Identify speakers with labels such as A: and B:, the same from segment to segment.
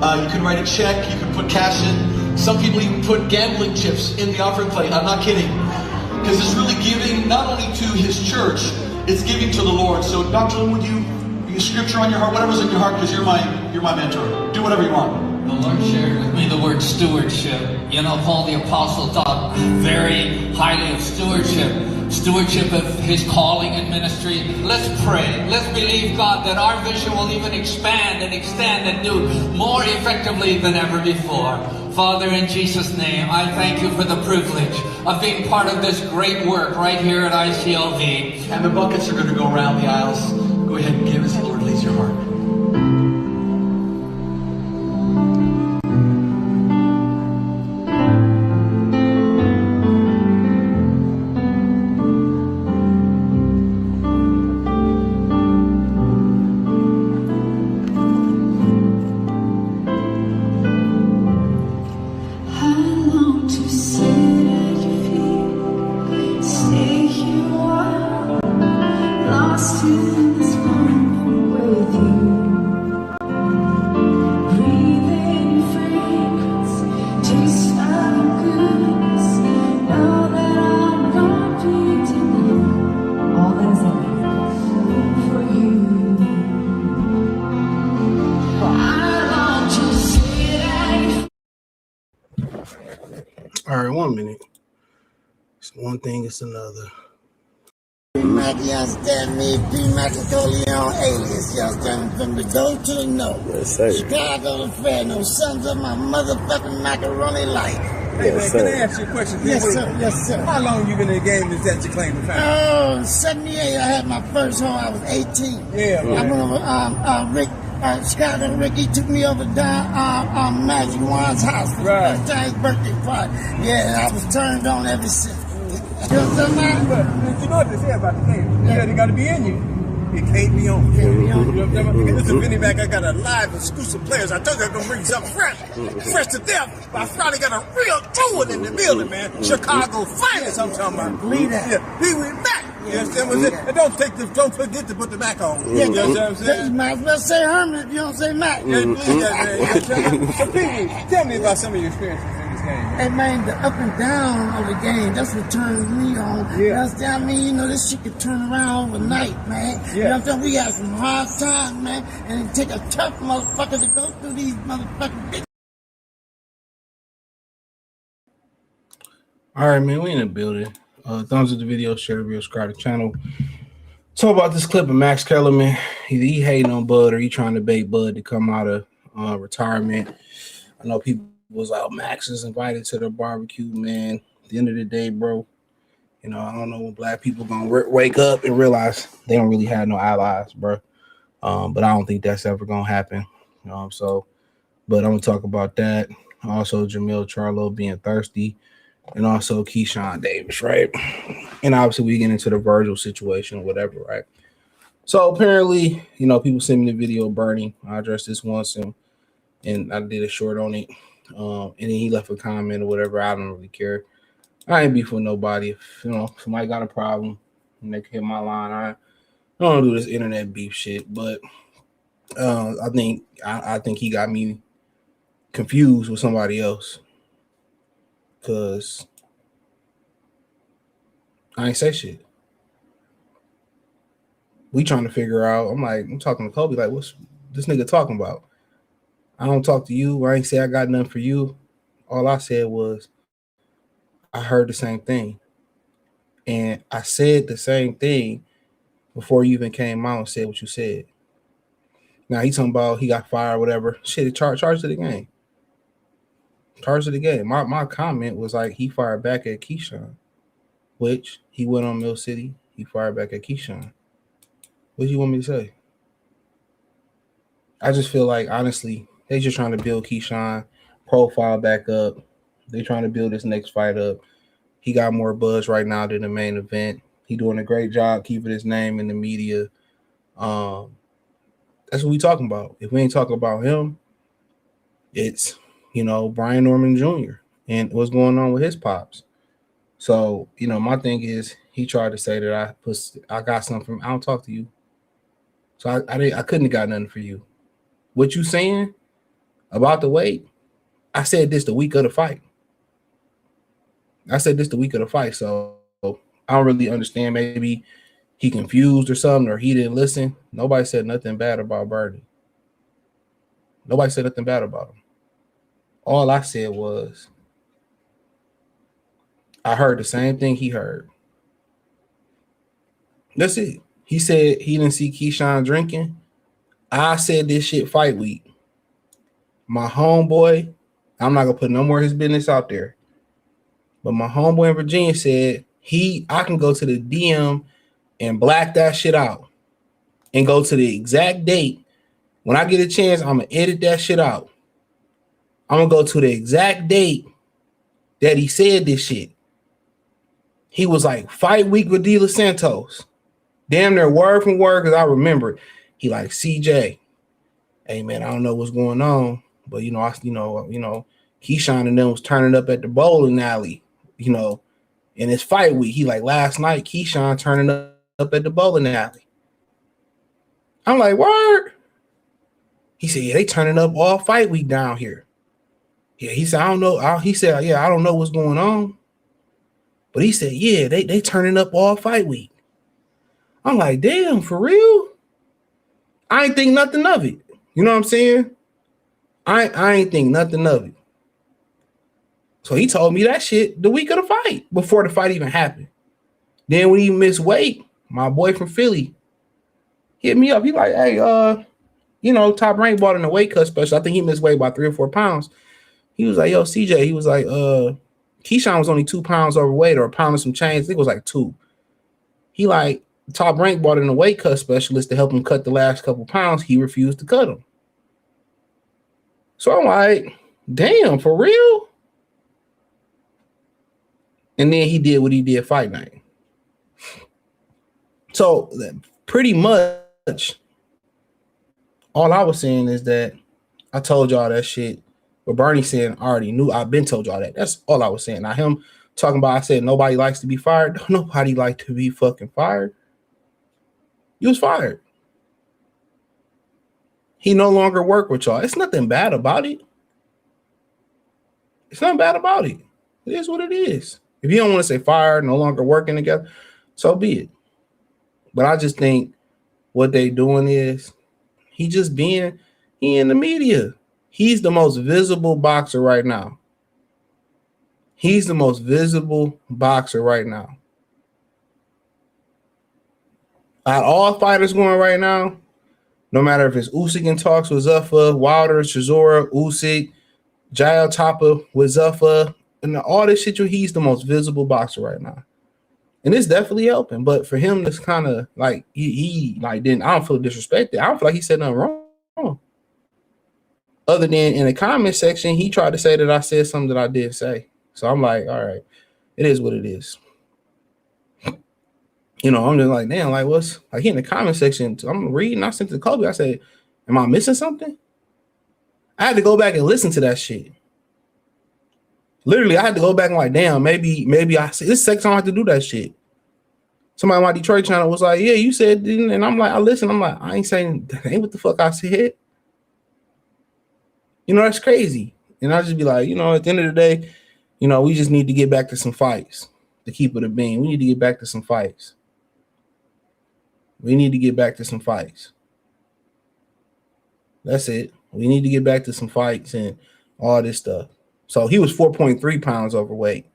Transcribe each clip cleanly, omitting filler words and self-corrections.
A: You can write a check, you can put cash in. Some people even put gambling chips in the offering plate. I'm not kidding. Because it's really giving not only to his church, it's giving to the Lord. So Dr. Lynn, would you scripture on your heart, whatever's in your heart, because you're my mentor. Do whatever you want.
B: The Lord shared with me the word stewardship. You know, Paul the Apostle thought very highly of stewardship of his calling and ministry. Let's pray. Let's believe, God, that our vision will even expand and extend and do more effectively than ever before. Father, in Jesus' name, I thank you for the privilege of being part of this great work right here at ICLV.
A: And the buckets are going to go around the aisles. Go ahead and give as the Lord leads your heart.
C: All right, 1 minute. It's one thing, it's another.
D: Mac, you understand me? P-Mac and Coleon alias, you understand? From the go to the no.
E: Yes, sir.
D: Chicago to Fresno, sons of my motherfucking macaroni life.
F: Hey, man, can I ask you a question?
D: Yes, sir. Yes, sir.
F: How long you been in the game is that you claim to find?
D: Oh, 78, I had my first home. I was 18.
F: Yeah.
D: I went over, Chicago Ricky took me over down Magic Juan's house for
F: Right.
D: the first time his birthday party. Yeah, and I was turned on ever since. You know what I'm saying?
F: But you know what they say about the game?
D: Yeah.
F: It got to be in you. It can't be on.
D: Can't be on.
F: You know what I'm saying? This is Vinny Mac. I got a live exclusive players. I told you I'm going to bring something fresh. Fresh to death. But I finally got a real true one in the building, man. Chicago finest, I'm talking about.
D: Believe that.
F: Yeah. Pee Wee Mac. You understand what I'm saying? And don't forget to put the Mac on.
D: Yeah,
F: You understand what I'm saying?
D: You might as well say Herman if you don't say Mac.
F: Yeah, believe that, man. You understand? So, Pee Wee, tell me about some of your experiences in this game.
D: Hey man, the up and down of the game, that's what turns me on.
F: Yeah.
D: You understand me? You know, this shit could turn around overnight, man.
F: Yeah.
D: You know what I'm saying? We had some hard times, man. And it take a tough motherfucker to go through these motherfucking bitches.
C: All right, man, we in the building. Thumbs up the video, share the video, subscribe to the channel. Talk about this clip of Max Kellerman. He hating on Bud, or he trying to bait Bud to come out of retirement. I know people was like, Max is invited to the barbecue, man. At the end of the day, bro, you know, I don't know when black people gonna wake up and realize they don't really have no allies, bro. But I don't think that's ever gonna happen. But I'm gonna talk about that. Also, Jermell Charlo being thirsty, and also Keyshawn Davis, right? And obviously we get into the Virgil situation or whatever, right? So apparently, you know, people send me the video of Bernie. I addressed this once and I did a short on it. And then he left a comment or whatever. I don't really care. I ain't beef with nobody. If, you know, somebody got a problem and they can hit my line, I don't do this internet beef shit. But I think he got me confused with somebody else, because I ain't say shit. We trying to figure out. I'm talking to Kobe, like, what's this nigga talking about? I don't talk to you. I ain't say I got nothing for you. All I said was I heard the same thing. And I said the same thing before you even came out and said what you said. Now he talking about he got fired, whatever. Shit, charge to the game. Charge to the game. My comment was like, he fired back at Keyshawn, which he went on Mill City. He fired back at Keyshawn. What do you want me to say? I just feel like, honestly, they just trying to build Keyshawn profile back up. They trying to build this next fight up. He got more buzz right now than the main event. He doing a great job keeping his name in the media. That's what we talking about. If we ain't talking about him, it's, you know, Brian Norman Jr. and what's going on with his pops. So, you know, my thing is, he tried to say that I got something from, I don't talk to you. So I couldn't have got nothing for you. What you saying, about the weight, I said this the week of the fight. So I don't really understand. Maybe he confused or something, or he didn't listen. Nobody said nothing bad about Bernie. Nobody said nothing bad about him. All I said was, I heard the same thing he heard. That's it. He said he didn't see Keyshawn drinking. I said this shit fight week. My homeboy, I'm not gonna put no more of his business out there, but my homeboy in Virginia said I can go to the DM and black that shit out and go to the exact date. When I get a chance, I'm gonna edit that shit out. I'm gonna go to the exact date that he said this shit. He was like, fight week with De Los Santos. Damn near word from word, because I remember it. He like, CJ, hey man, I don't know what's going on, but Keyshawn and them was turning up at the bowling alley, in his fight week. He like, last night, Keyshawn turning up at the bowling alley. I'm like, word? He said, yeah, they turning up all fight week down here. Yeah, he said, I don't know. He said, yeah, I don't know what's going on. But he said, yeah, they turning up all fight week. I'm like, damn, for real? I ain't think nothing of it. You know what I'm saying? I ain't think nothing of it. So he told me that shit the week of the fight, before the fight even happened. Then when he missed weight, my boy from Philly hit me up. He like, hey, Top Rank bought in the weight cut special. I think he missed weight by 3 or 4 pounds. He was like, yo, CJ, he was like, Keyshawn was only 2 pounds overweight, or a pound and some change. I think it was like 2. He like, Top Rank brought in a weight cut specialist to help him cut the last couple pounds. He refused to cut him. So I'm like, damn, for real? And then he did what he did fight night. So pretty much all I was saying is that I told y'all that shit. But Bernie saying, I already knew. I've been told y'all that. That's all I was saying. Now him talking about, I said nobody likes to be fired. Don't nobody like to be fucking fired. He was fired. He no longer work with y'all. It's nothing bad about it. It's nothing bad about it. It is what it is. If you don't want to say fired, no longer working together, so be it. But I just think what they doing is he in the media. He's the most visible boxer right now. He's the most visible boxer right now. Out of all fighters going right now, no matter if it's Usyk in talks with Zuffa, Wilder, Chisora, Usyk, Jael Tapa with Zuffa, and all this shit, he's the most visible boxer right now. And it's definitely helping. But for him, it's kind of like he didn't, I don't feel disrespected. I don't feel like he said nothing wrong. Other than in the comment section, he tried to say that I said something that I did say. So I'm like, all right, it is what it is. I'm just like, damn, like what's like in the comment section? I'm reading, I sent to Kobe. I said, am I missing something? I had to go back and listen to that shit. Literally, I had to go back and like, damn, maybe I see this second time I have to do that shit. Somebody on my Detroit channel was like, yeah, you said, and I'm like, I listen, I'm like, I ain't saying that ain't what the fuck I said. That's crazy. And I just be like, at the end of the day, we just need to get back to some fights to keep it a beam. We need to get back to some fights. That's it. We need to get back to some fights and all this stuff. So he was 4.3 pounds overweight.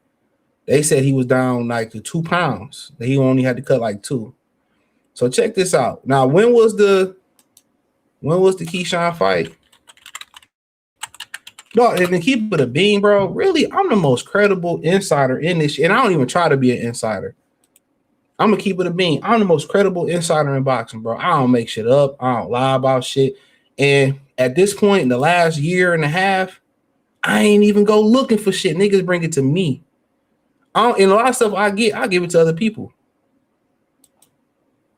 C: They said he was down like to 2 pounds. That he only had to cut like 2. So check this out. Now, when was the Keyshawn fight? No, and to keep it a beam, bro, really, I'm the most credible insider in this shit. And I don't even try to be an insider. I'm going to keep it a beam. I'm the most credible insider in boxing, bro. I don't make shit up. I don't lie about shit. And at this point, in the last year and a half, I ain't even go looking for shit. Niggas bring it to me. And a lot of stuff I give it to other people.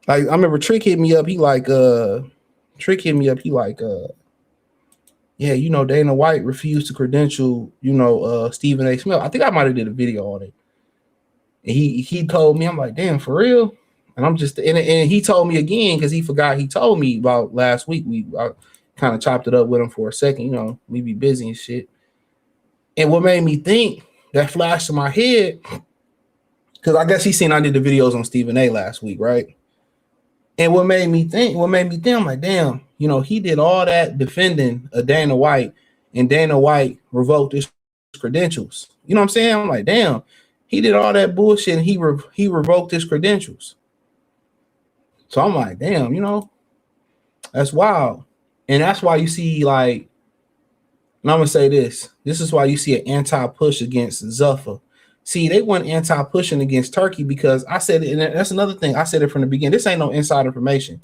C: Like, I remember Trick hit me up. He like, yeah, Dana White refused to credential, Stephen A. Smith. I think I might have did a video on it. And he told me, I'm like, damn, for real? And I'm just, and he told me again, because he forgot he told me about last week. kind of chopped it up with him for a second. You know, we be busy and shit. And what made me think that flashed in my head, because I guess he seen I did the videos on Stephen A last week, right? And what made me think, I'm like, damn, you know, he did all that defending Dana White, and Dana White revoked his credentials. You know what I'm saying? I'm like, damn, he did all that bullshit and he revoked his credentials. So I'm like, damn, you know, that's wild. And that's why you see, like, and I'm gonna say this. This is why you see an anti-push against Zuffa. See, they weren't anti-pushing against Turkey because I said it, and that's another thing. I said it from the beginning. This ain't no inside information.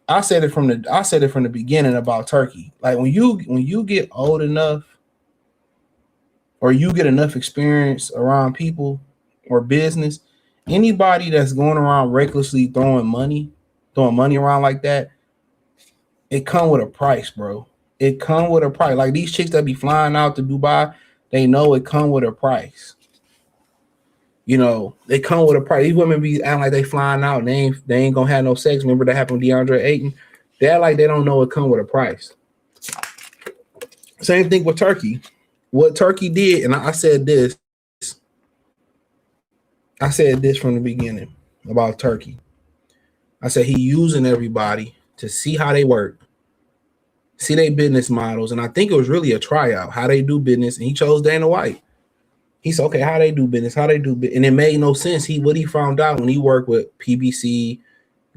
C: I said it from the beginning about Turkey. Like when you get old enough, or you get enough experience around people or business, anybody that's going around recklessly throwing money around like that, it come with a price, bro. It come with a price. Like these chicks that be flying out to Dubai, they know it come with a price. You know, they come with a price. These women be acting like they flying out and they ain't gonna have no sex. Remember that happened with DeAndre Ayton? They act like they don't know it come with a price. Same thing with Turkey. What Turkey did, and I said this from the beginning about Turkey. I said he using everybody to see how they work, see their business models, and I think it was really a tryout, how they do business, and he chose Dana White. He said, okay, how they do business, and it made no sense. What he found out when he worked with PBC,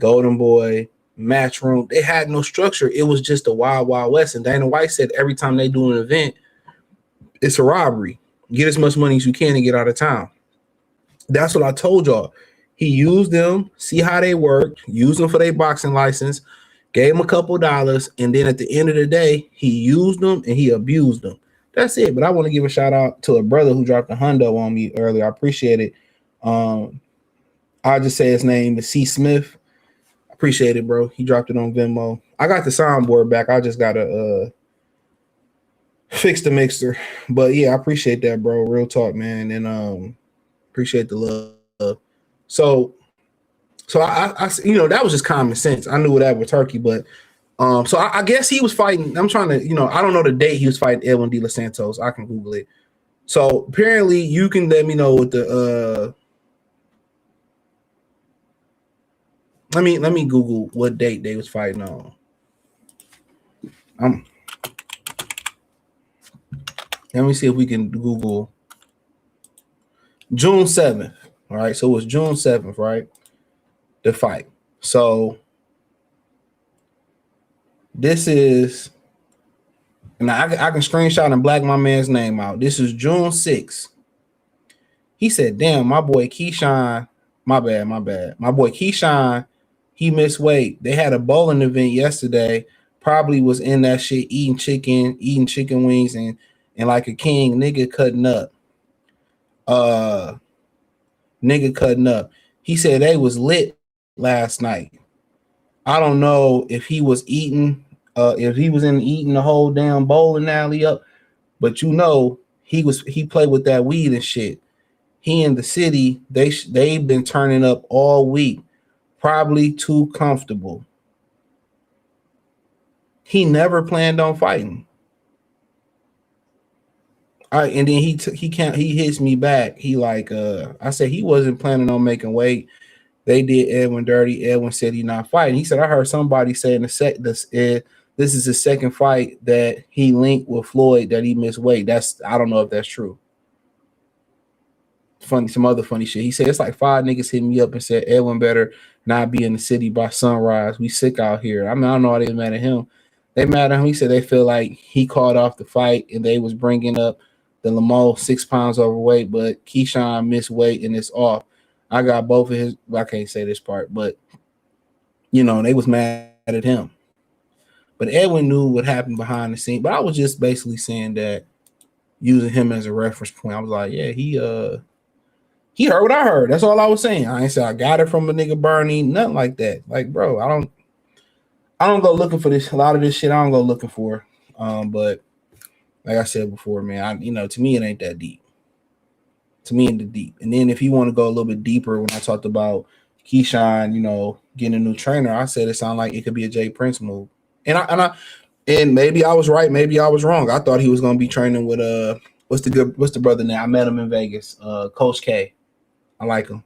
C: Golden Boy, Matchroom, they had no structure. It was just a wild, wild west. And Dana White said every time they do an event, it's a robbery. Get as much money as you can and get out of town. That's what I told y'all. He used them, see how they worked, used them for their boxing license, gave them a couple dollars, and then at the end of the day, he used them and he abused them. That's it. But I want to give a shout out to a brother who dropped a hundo on me earlier. I appreciate it. I'll just say his name is C. Smith. I appreciate it, bro. He dropped it on Venmo. I got the soundboard back. I just gotta fix the mixer. But yeah, I appreciate that, bro. Real talk, man. And appreciate the love. So I you know, that was just common sense. I knew that with Turkey, but so I guess he was fighting. I'm trying to, you know, I don't know the date he was fighting Edwin De Los Santos. I can Google it. So apparently you can let me know what the let me Google what date they was fighting on. Let me see if we can Google June 7th. All right, so it was June 7th, right? The fight. So this is, and I can screenshot and black my man's name out. This is June 6th. He said, damn, my boy Keyshawn, my bad. My boy Keyshawn, he missed weight. They had a bowling event yesterday. Probably was in that shit eating chicken wings and like a king, nigga cutting up. He said they was lit last night. I don't know if he was eating, eating the whole damn bowling alley up, but you know he played with that weed and shit. He in the city, they've been turning up all week, probably too comfortable. He never planned on fighting. All right, and then he hits me back. He like I said he wasn't planning on making weight. They did Edwin dirty. Edwin said he's not fighting. He said I heard somebody say this is his second fight that he linked with Floyd that he missed weight. I don't know if that's true. Some other funny shit. He said it's like 5 niggas hit me up and said Edwin better not be in the city by sunrise. We sick out here. I mean, I don't know why they mad at him. They mad at him. He said they feel like he called off the fight and they was bringing up the Lamar 6 pounds overweight, but Keyshawn missed weight and it's off. I got both of his. I can't say this part, but you know they was mad at him. But Edwin knew what happened behind the scene. But I was just basically saying that, using him as a reference point. I was like, yeah, he heard what I heard. That's all I was saying. I ain't say I got it from a nigga Bernie, nothing like that. Like, bro, I don't go looking for this. A lot of this shit I don't go looking for. But like I said before, man, to me it ain't that deep. To me, in the deep. And then if you want to go a little bit deeper, when I talked about Keyshawn, getting a new trainer, I said it sounded like it could be a Jay Prince move. And maybe I was right, maybe I was wrong. I thought he was gonna be training with what's the brother now? I met him in Vegas. Coach K. I like him.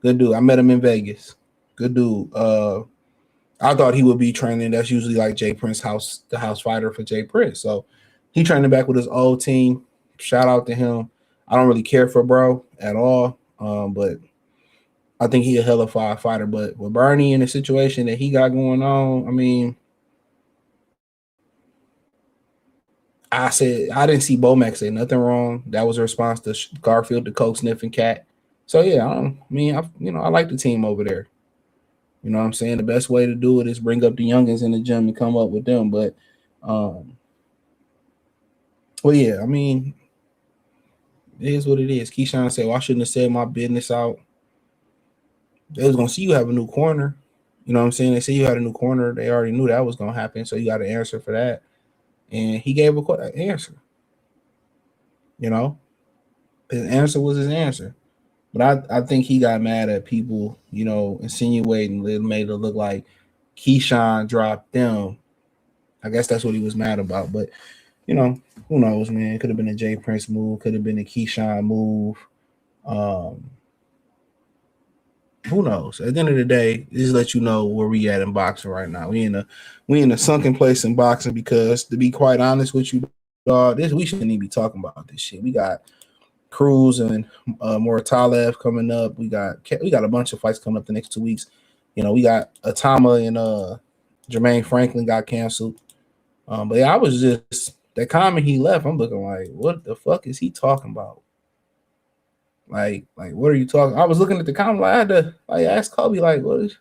C: Good dude. I met him in Vegas. Good dude. I thought he would be training. That's usually like Jay Prince the house fighter for Jay Prince. So he training back with his old team. Shout out to him. I don't really care for bro at all. But I think he a hella fire fighter. But with Bernie in the situation that he got going on, I mean, I didn't see Bomac say nothing wrong. That was a response to Garfield, the coke sniffing cat. So yeah, I like the team over there. You know what I'm saying? The best way to do it is bring up the youngins in the gym and come up with them. But well, yeah, I mean, it is what it is. Keyshawn said, well, I shouldn't have said my business out. They was gonna see you have a new corner. You know what I'm saying? They said you had a new corner. They already knew that was gonna happen. So you got an answer for that. And he gave an answer. You know, his answer was his answer. But I think he got mad at people, you know, insinuating it made it look like Keyshawn dropped them. I guess that's what he was mad about. But, you know, who knows, man? It could have been a Jay Prince move, could have been a Keyshawn move. Who knows? At the end of the day, just let you know where we at in boxing right now. We in a sunken place in boxing because, to be quite honest with you, we shouldn't even be talking about this shit. We got Cruz and Muratalev coming up. We got a bunch of fights coming up the next 2 weeks. You know, we got Atama and Jermaine Franklin got canceled. But yeah, I was just that comment he left. I'm looking like, what the fuck is he talking about? Like what are you talking? I was looking at the comment. Like, I had to ask Kobe, like, what the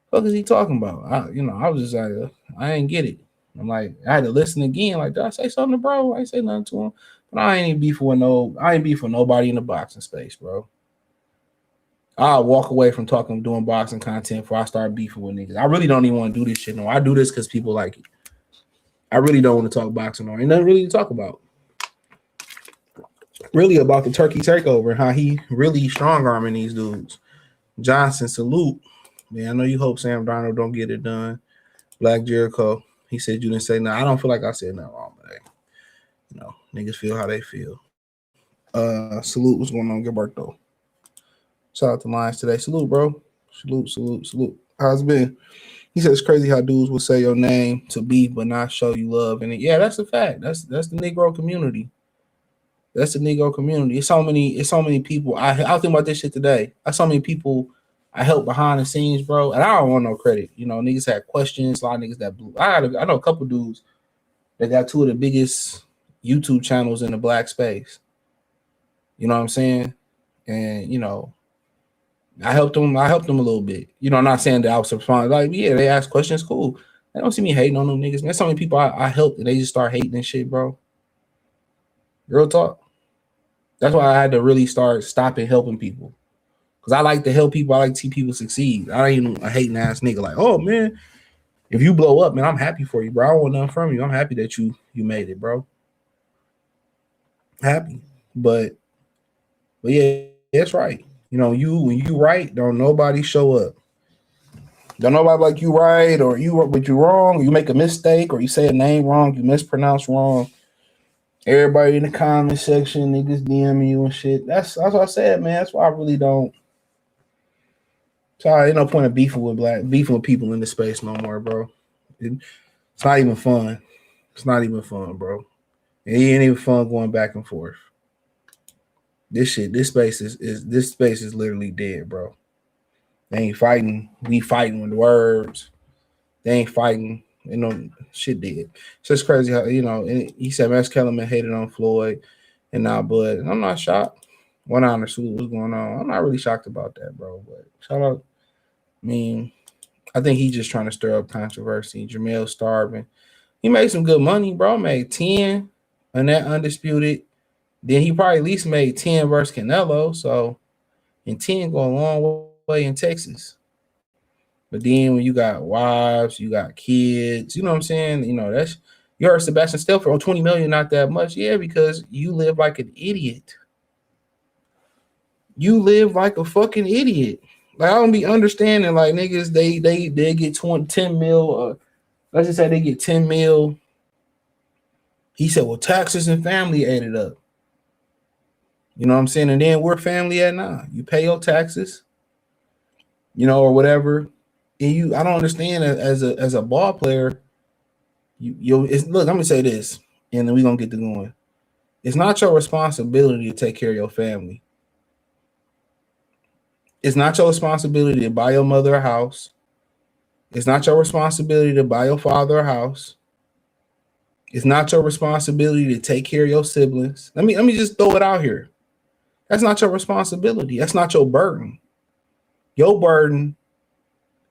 C: fuck is he talking about? I was just like, I didn't get it. I'm like, I had to listen again. Like, did I say something to bro? I ain't say nothing to him. But I ain't beef with nobody in the boxing space, bro. I'll walk away from doing boxing content before I start beefing with niggas. I really don't even want to do this shit no. I do this because people like it. I really don't want to talk boxing or ain't nothing really to talk about. Really about the Turkey takeover and how he really strong arming these dudes. Johnson, salute. Man, I know you hope Sam Darnold don't get it done. Black Jericho, he said you didn't say nothing. I don't feel like I said nothing wrong today. You know, niggas feel how they feel. Salute, what's going on, Gilberto? Shout out to Lions today. Salute, bro. Salute. How's it been? He said it's crazy how dudes will say your name to beef but not show you love. And yeah, that's a fact. That's the Negro community. That's the Negro community. It's so many people. I think about this shit today. I so many people I helped behind the scenes, bro. And I don't want no credit. You know, niggas had questions. A lot of niggas that blew. I know a couple dudes that got two of the biggest YouTube channels in the black space. You know what I'm saying? And you know, I helped them a little bit. You know, I'm not saying that I was responding. Like, yeah, they ask questions, cool. They don't see me hating on them niggas. Man, so many people I helped and they just start hating and shit, bro. Real talk. That's why I had to really start stopping helping people. Because I like to help people. I like to see people succeed. I ain't even a hating ass nigga like, oh man, if you blow up, man, I'm happy for you, bro. I don't want nothing from you. I'm happy that you made it, bro. Happy. But yeah, that's right. You know, when you right, don't nobody show up. Don't nobody like you right, or you wrong, or you make a mistake, or you say a name wrong, you mispronounce wrong. Everybody in the comment section, niggas DMing you and shit. That's what I said, man. That's why I really don't. So ain't no point of beefing with people in the space no more, bro. It's not even fun. It's not even fun, bro. It ain't even fun going back and forth. This space is literally dead, bro. They ain't fighting. We fighting with the words. They ain't fighting. You know, shit dead. So it's crazy how, you know, and he said Max Kellerman hated on Floyd and now Bud. And I'm not shocked. One honor salute, what's going on? I'm not really shocked about that, bro. But shout out. I mean, I think he's just trying to stir up controversy. Jermell starving. He made some good money, bro. Made 10 on that undisputed. Then he probably at least made 10 versus Canelo. So, and 10 go a long way in Texas. But then when you got wives, you got kids, you know what I'm saying? You know, you heard Sebastian Stelfer on 20 million, not that much. Yeah, because you live like an idiot. You live like a fucking idiot. Like, I don't be understanding, like, niggas, they get 10 mil let's just say they get 10 mil. He said, well, taxes and family ate it up. You know what I'm saying? And then where family at now? You pay your taxes, you know, or whatever. And I don't understand as a ball player. Look, I'm gonna say this, and then we're gonna get to going. It's not your responsibility to take care of your family. It's not your responsibility to buy your mother a house. It's not your responsibility to buy your father a house. It's not your responsibility to take care of your siblings. Let me just throw it out here. That's not your responsibility. That's not your burden. Your burden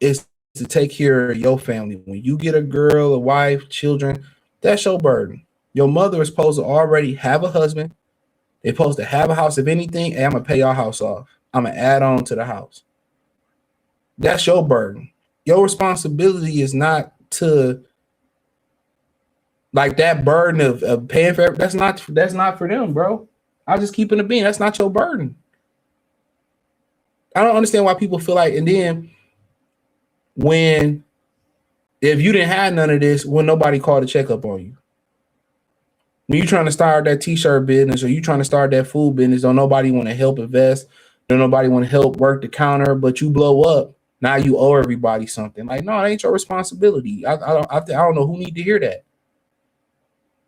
C: is to take care of your family. When you get a girl, a wife, children, that's your burden. Your mother is supposed to already have a husband. They're supposed to have a house. If anything, hey, I'm going to pay your house off. I'm going to add on to the house. That's your burden. Your responsibility is not to, like, that burden of paying for that's not for them, bro. I'll just keep it a bean. That's not your burden. I don't understand why people feel like, and then if you didn't have none of this, when nobody called to check up on you. When you're trying to start that t-shirt business or you trying to start that food business, don't nobody want to help invest. Don't nobody want to help work the counter, but you blow up. Now you owe everybody something. Like, no, it ain't your responsibility. I don't know who need to hear that.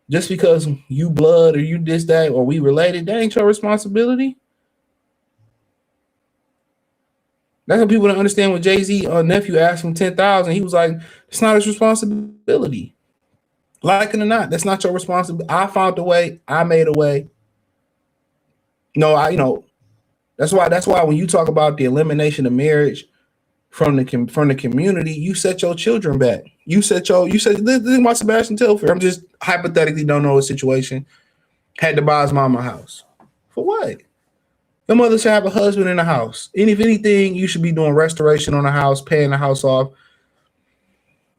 C: Just because you blood or you this, that, or we related, that ain't your responsibility. That's what people don't understand. When Jay-Z nephew asked him 10,000, he was like, it's not his responsibility. Like it or not, that's not your responsibility. I found a way. I made a way. That's why when you talk about the elimination of marriage from the community, you set your children back. You said this is my Sebastian Telfair. I'm just hypothetically don't know a situation. Had to buy his mama a house. For what? Your mother should have a husband in the house. And if anything, you should be doing restoration on the house, paying the house off.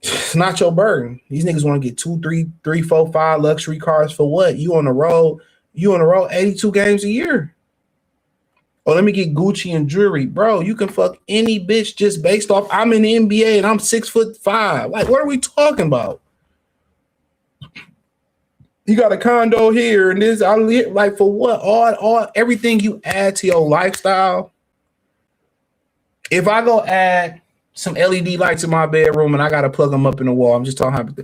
C: It's not your burden. These niggas want to get 2, 3, 4, 5 luxury cars for what? You on the road 82 games a year. Oh, let me get Gucci and jewelry. Bro, you can fuck any bitch just based off I'm in the NBA and I'm 6'5". Like, what are we talking about? You got a condo here and this, like, for what? All everything you add to your lifestyle. If I go add some LED lights in my bedroom and I got to plug them up in the wall, I'm just talking,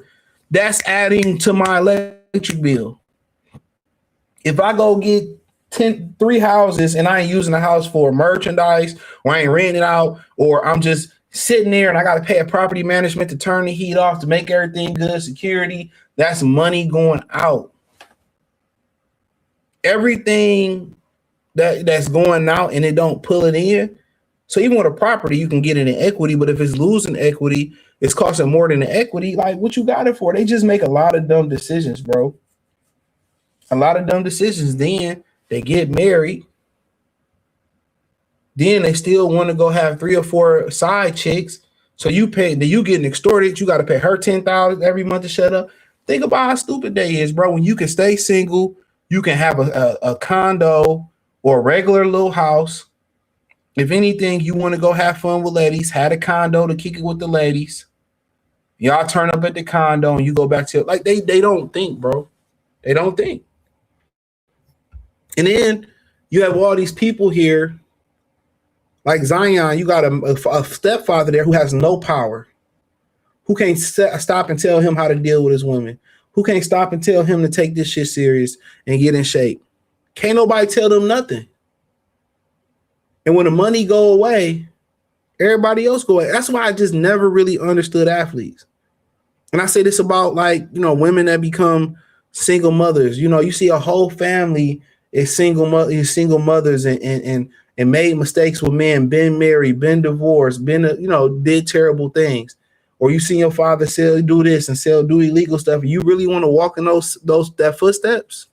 C: that's adding to my electric bill. If I go get 3 houses and I ain't using the house for merchandise, or I ain't renting it out, or I'm just sitting there and I got to pay a property management to turn the heat off to make everything good, security, that's money going out. Everything that's going out and it don't pull it in. So even with a property, you can get it in equity, but if it's losing equity, it's costing more than the equity. Like, what you got it for? They just make a lot of dumb decisions, bro. A lot of dumb decisions. Then they get married. Then they still want to go have 3 or 4 side chicks. So you getting extorted. You got to pay her $10,000 every month to shut up. Think about how stupid that is, bro. When you can stay single, you can have a condo or a regular little house. If anything, you want to go have fun with ladies, had a condo to kick it with the ladies. Y'all turn up at the condo and you go back to, like, they don't think, bro. They don't think. And then you have all these people here, like Zion, you got a stepfather there who has no power, who can't stop and tell him how to deal with his women, who can't stop and tell him to take this shit serious and get in shape. Can't nobody tell them nothing. And when the money go away, everybody else go away. That's why I just never really understood athletes. And I say this about, like, women that become single mothers. You see a whole family is single mothers and made mistakes with men, been married, been divorced, did terrible things. Or you see your father do this and do illegal stuff. You really want to walk in that footsteps?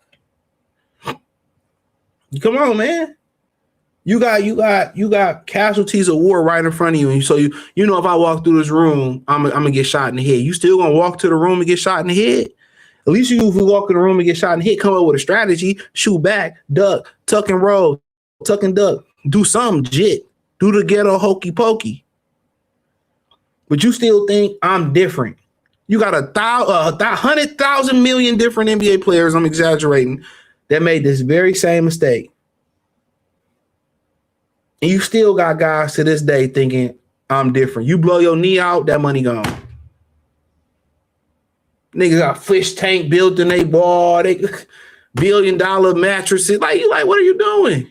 C: Come on, man. You got casualties of war right in front of you. And so if I walk through this room, I'm gonna get shot in the head. You still gonna walk to the room and get shot in the head? At least if you walk in the room and get shot in the head, come up with a strategy, shoot back, duck, tuck and roll, tuck and duck, do some jit, do the ghetto hokey pokey. But you still think I'm different. You got 100,000 million different NBA players, I'm exaggerating, that made this very same mistake. And you still got guys to this day thinking, I'm different. You blow your knee out, that money gone. Niggas got fish tank built in they wall, they $1 billion mattresses. Like, you like, what are you doing?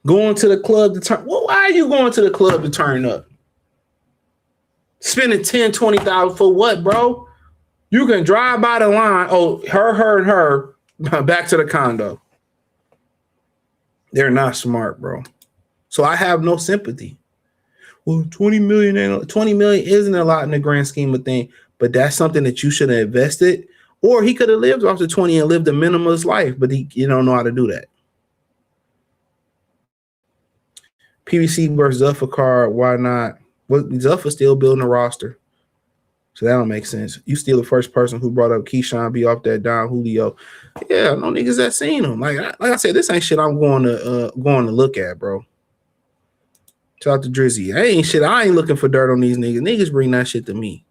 C: Going to the club to turn. Well, why are you going to the club to turn up? Spending $10,000, $20,000 for what, bro? You can drive by the line. Oh, her, back to the condo. They're not smart, bro. So I have no sympathy. Well, 20 million isn't a lot in the grand scheme of things, but that's something that you should have invested. Or he could have lived off the 20 and lived a minimalist life, but you don't know how to do that. PBC versus Zuffa card, why not? Well, Zuffa still building a roster. So that don't make sense. You still the first person who brought up Keyshawn be off that Don Julio. Yeah, no niggas that seen him. Like I said, this ain't shit I'm going to look at, bro. Shout out to Drizzy. I ain't looking for dirt on these niggas. Niggas bring that shit to me.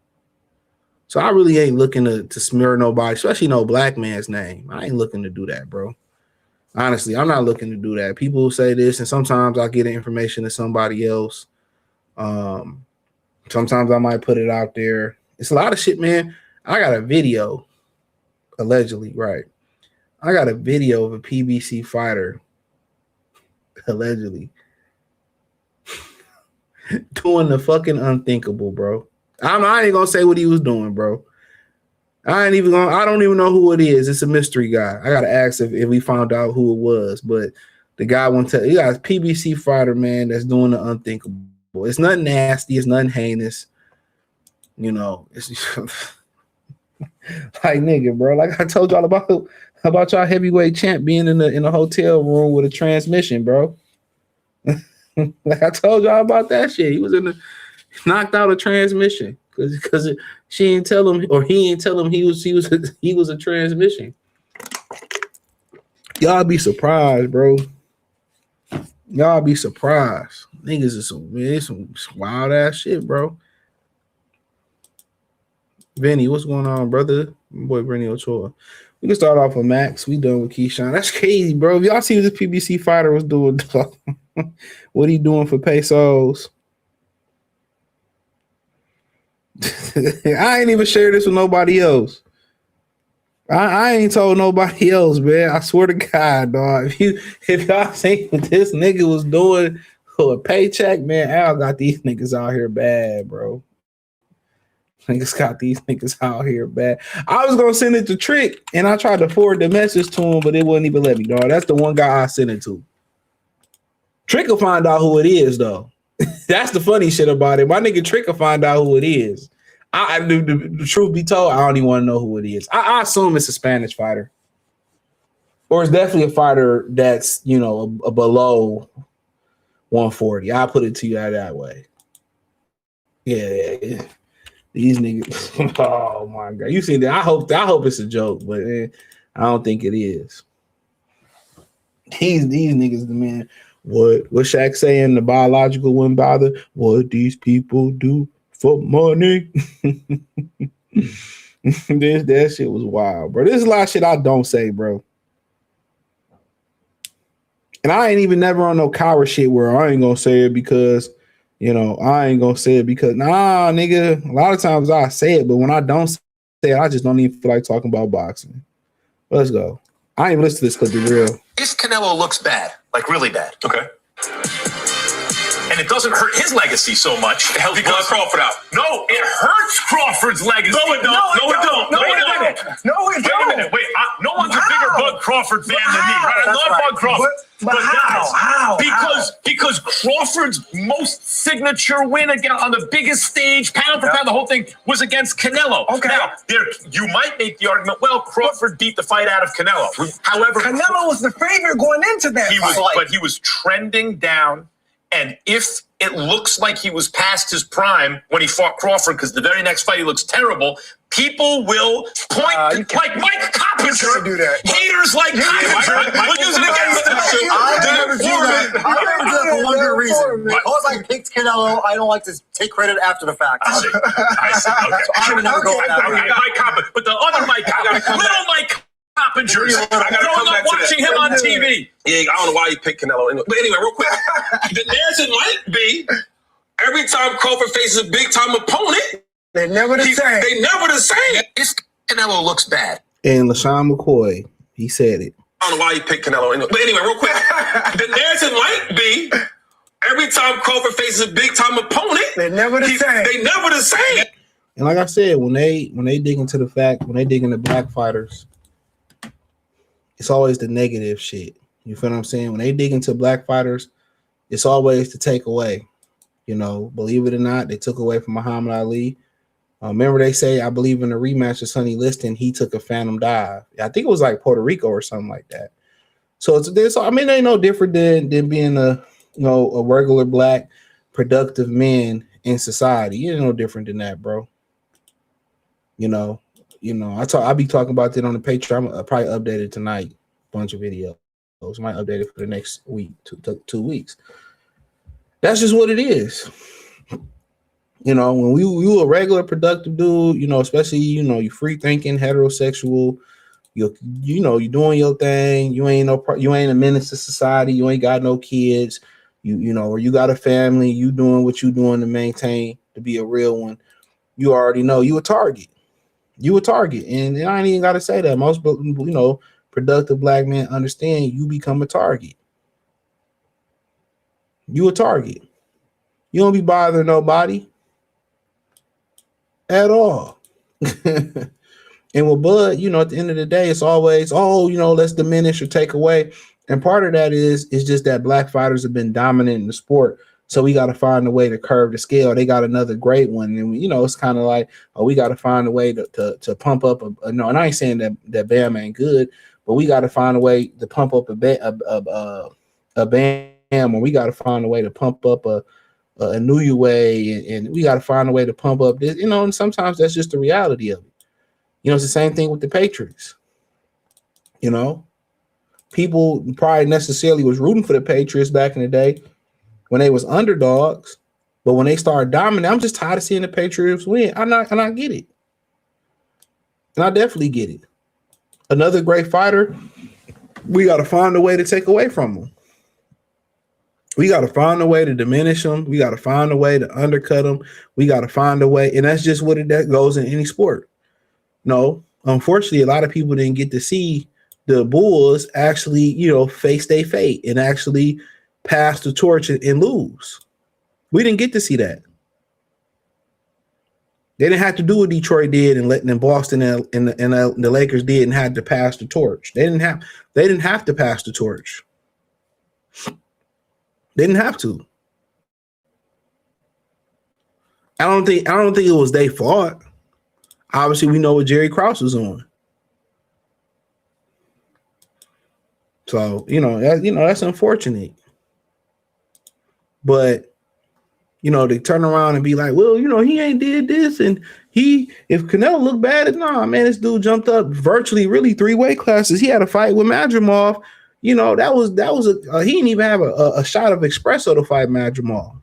C: So I really ain't looking to smear nobody, especially no black man's name. I ain't looking to do that, bro. Honestly, I'm not looking to do that. People say this, and sometimes I get information to somebody else. Sometimes I might put it out there. It's a lot of shit, man. I got a video, allegedly, right? I got a video of a PBC fighter, allegedly, doing the fucking unthinkable, bro. I ain't gonna say what he was doing, bro. I don't even know who it is. It's a mystery guy. I gotta ask if we found out who it was, but the guy won't tell. You got a PBC fighter, man, that's doing the unthinkable. It's nothing nasty, it's nothing heinous. You know, it's like, nigga, bro. Like I told y'all about y'all heavyweight champ being in a hotel room with a transmission, bro. Like I told y'all about that shit. He was knocked out a transmission because she didn't tell him, or he didn't tell him he was a transmission. Y'all be surprised, bro. Y'all be surprised. Niggas is some wild ass shit, bro. Vinny, what's going on, brother? My boy Brenny Ochoa. We can start off with Max. We done with Keyshawn. That's crazy, bro. If y'all see what this PBC fighter was doing, what he doing for pesos? I ain't even shared this with nobody else. I ain't told nobody else, man. I swear to God, dog. If y'all seen what this nigga was doing for a paycheck, man, Al got these niggas out here bad, bro. Niggas got these niggas out here bad. I was gonna send it to Trick, and I tried to forward the message to him, but it wouldn't even let me, dog. That's the one guy I sent it to. Trick will find out who it is, though. That's the funny shit about it. My nigga Trick will find out who it is. The truth be told, I don't even want to know who it is. I assume it's a Spanish fighter. Or it's definitely a fighter that's, you know, a below 140. I'll put it to you that way. Yeah. These niggas. Oh, my God. You seen that? I hope it's a joke, but I don't think it is. These niggas, man. What Shaq saying? The biological wouldn't bother. What these people do for money. That shit was wild, bro. There's a lot of shit I don't say, bro. And I ain't even never on no coward shit where I ain't gonna say it because, you know, nah, nigga. A lot of times I say it, but when I don't say it, I just don't even feel like talking about boxing. Let's go. I ain't listen to this because it's real.
E: If Canelo looks bad, like really bad, okay, and it doesn't hurt his legacy so much, it helps Crawford out. No, it hurts Crawford's legacy. No, it don't. Wait a minute. No one's a bigger Bud Crawford fan than me. Right? I love Bud Crawford. But how? Because Crawford's most signature win again on the biggest stage, pound for pound, the whole thing was against Canelo. Okay. Now, you might make the argument, well, Crawford beat the fight out of Canelo. However,
F: Canelo was the favorite going into that fight.
E: But he was trending down. And if it looks like he was past his prime when he fought Crawford, because the very next fight he looks terrible, people will point like Mike Cop carpenter.
F: Do that.
E: Haters like carpenter will use it against them.
G: I never do that. I never do that for one good reason. Because I picked Canelo, I don't like to take credit after the fact.
E: I see. Okay.
G: So I would never go with that.
E: Okay, Mike Carpenter. But the other Mike Carpenter, little Mike Carpenters, growing up watching him on TV.
H: Yeah, I don't know why you picked Canelo. But anyway, real quick. The narrative might be every time Crawford faces a big-time opponent,
G: They're never the same.
H: they never the same.
E: This Canelo looks bad.
C: And LaShawn McCoy, he said it.
H: I don't know why you picked Canelo. But anyway, real quick. The narrative might be every time Crawford faces a big-time opponent,
G: They're never the same.
H: they never the same.
C: And like I said, when they dig into the fact, when they dig into black fighters, it's always the negative shit. You feel what I'm saying? When they dig into black fighters, it's always to take away. You know, believe it or not, they took away from Muhammad Ali. Remember they say, I believe in the rematch of Sonny Liston, he took a phantom dive. I think it was like Puerto Rico or something like that. So it's this. I mean, they ain't no different than being a regular black productive man in society. It ain't no different than that, bro. I be talking about that on the Patreon. I'm probably updated tonight. Bunch of videos. I might update it for the next week, 2 weeks. That's just what it is. When you a regular productive dude, especially, you free thinking, heterosexual, you doing your thing. You ain't a menace to society. You ain't got no kids. Or you got a family. You doing what you doing to maintain, to be a real one. You already know you a target. You a target, and I ain't even got to say that. Most, productive black men understand you become a target. You a target. You don't be bothering nobody at all. And with Bud, at the end of the day, it's always, let's diminish or take away. And part of that is just that black fighters have been dominant in the sport. So we got to find a way to curve the scale. They got another great one. And, it's kind of like, we got to find a way to pump up. And I ain't saying that Bam ain't good, but we got to find a way to pump up a Bam, or we got to find a way to pump up a new way. And we got to find a way to pump up this, and sometimes that's just the reality of it. It's the same thing with the Patriots. People probably necessarily was rooting for the Patriots back in the day when they was underdogs, but when they started dominating, I'm just tired of seeing the Patriots win. And I get it. And I definitely get it. Another great fighter, we got to find a way to take away from them. We got to find a way to diminish them. We got to find a way to undercut them. We got to find a way. And that's just what that goes in any sport. No, unfortunately, a lot of people didn't get to see the Bulls actually, face their fate and actually pass the torch and lose. We didn't get to see that. They didn't have to do what Detroit did and Boston and the Lakers did and had to pass the torch. They didn't have to pass the torch. They didn't have to. I don't think it was their fault. Obviously, we know what Jerry Krause was on. So, that's unfortunate. But, they turn around and be like, well, he ain't did this. And if Canelo looked bad, nah, man, this dude jumped up virtually really 3 weight classes. He had a fight with Madrimov. That was he didn't even have a shot of espresso to fight Madrimov.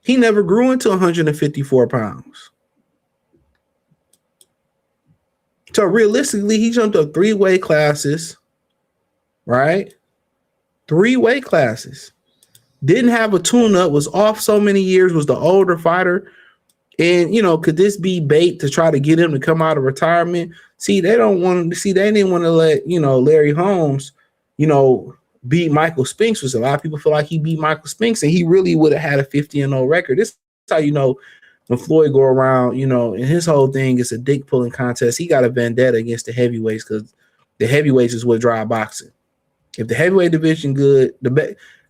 C: He never grew into 154 pounds. So realistically, he jumped up 3 weight classes, right? 3 weight classes. Didn't have a tune-up, was off so many years, was the older fighter. And, could this be bait to try to get him to come out of retirement? See, they didn't want to let, Larry Holmes, beat Michael Spinks. Which a lot of people feel like he beat Michael Spinks, and he really would have had a 50-0 record. This is how when Floyd go around, and his whole thing is a dick pulling contest. He got a vendetta against the heavyweights because the heavyweights is what drive boxing. If the heavyweight division good,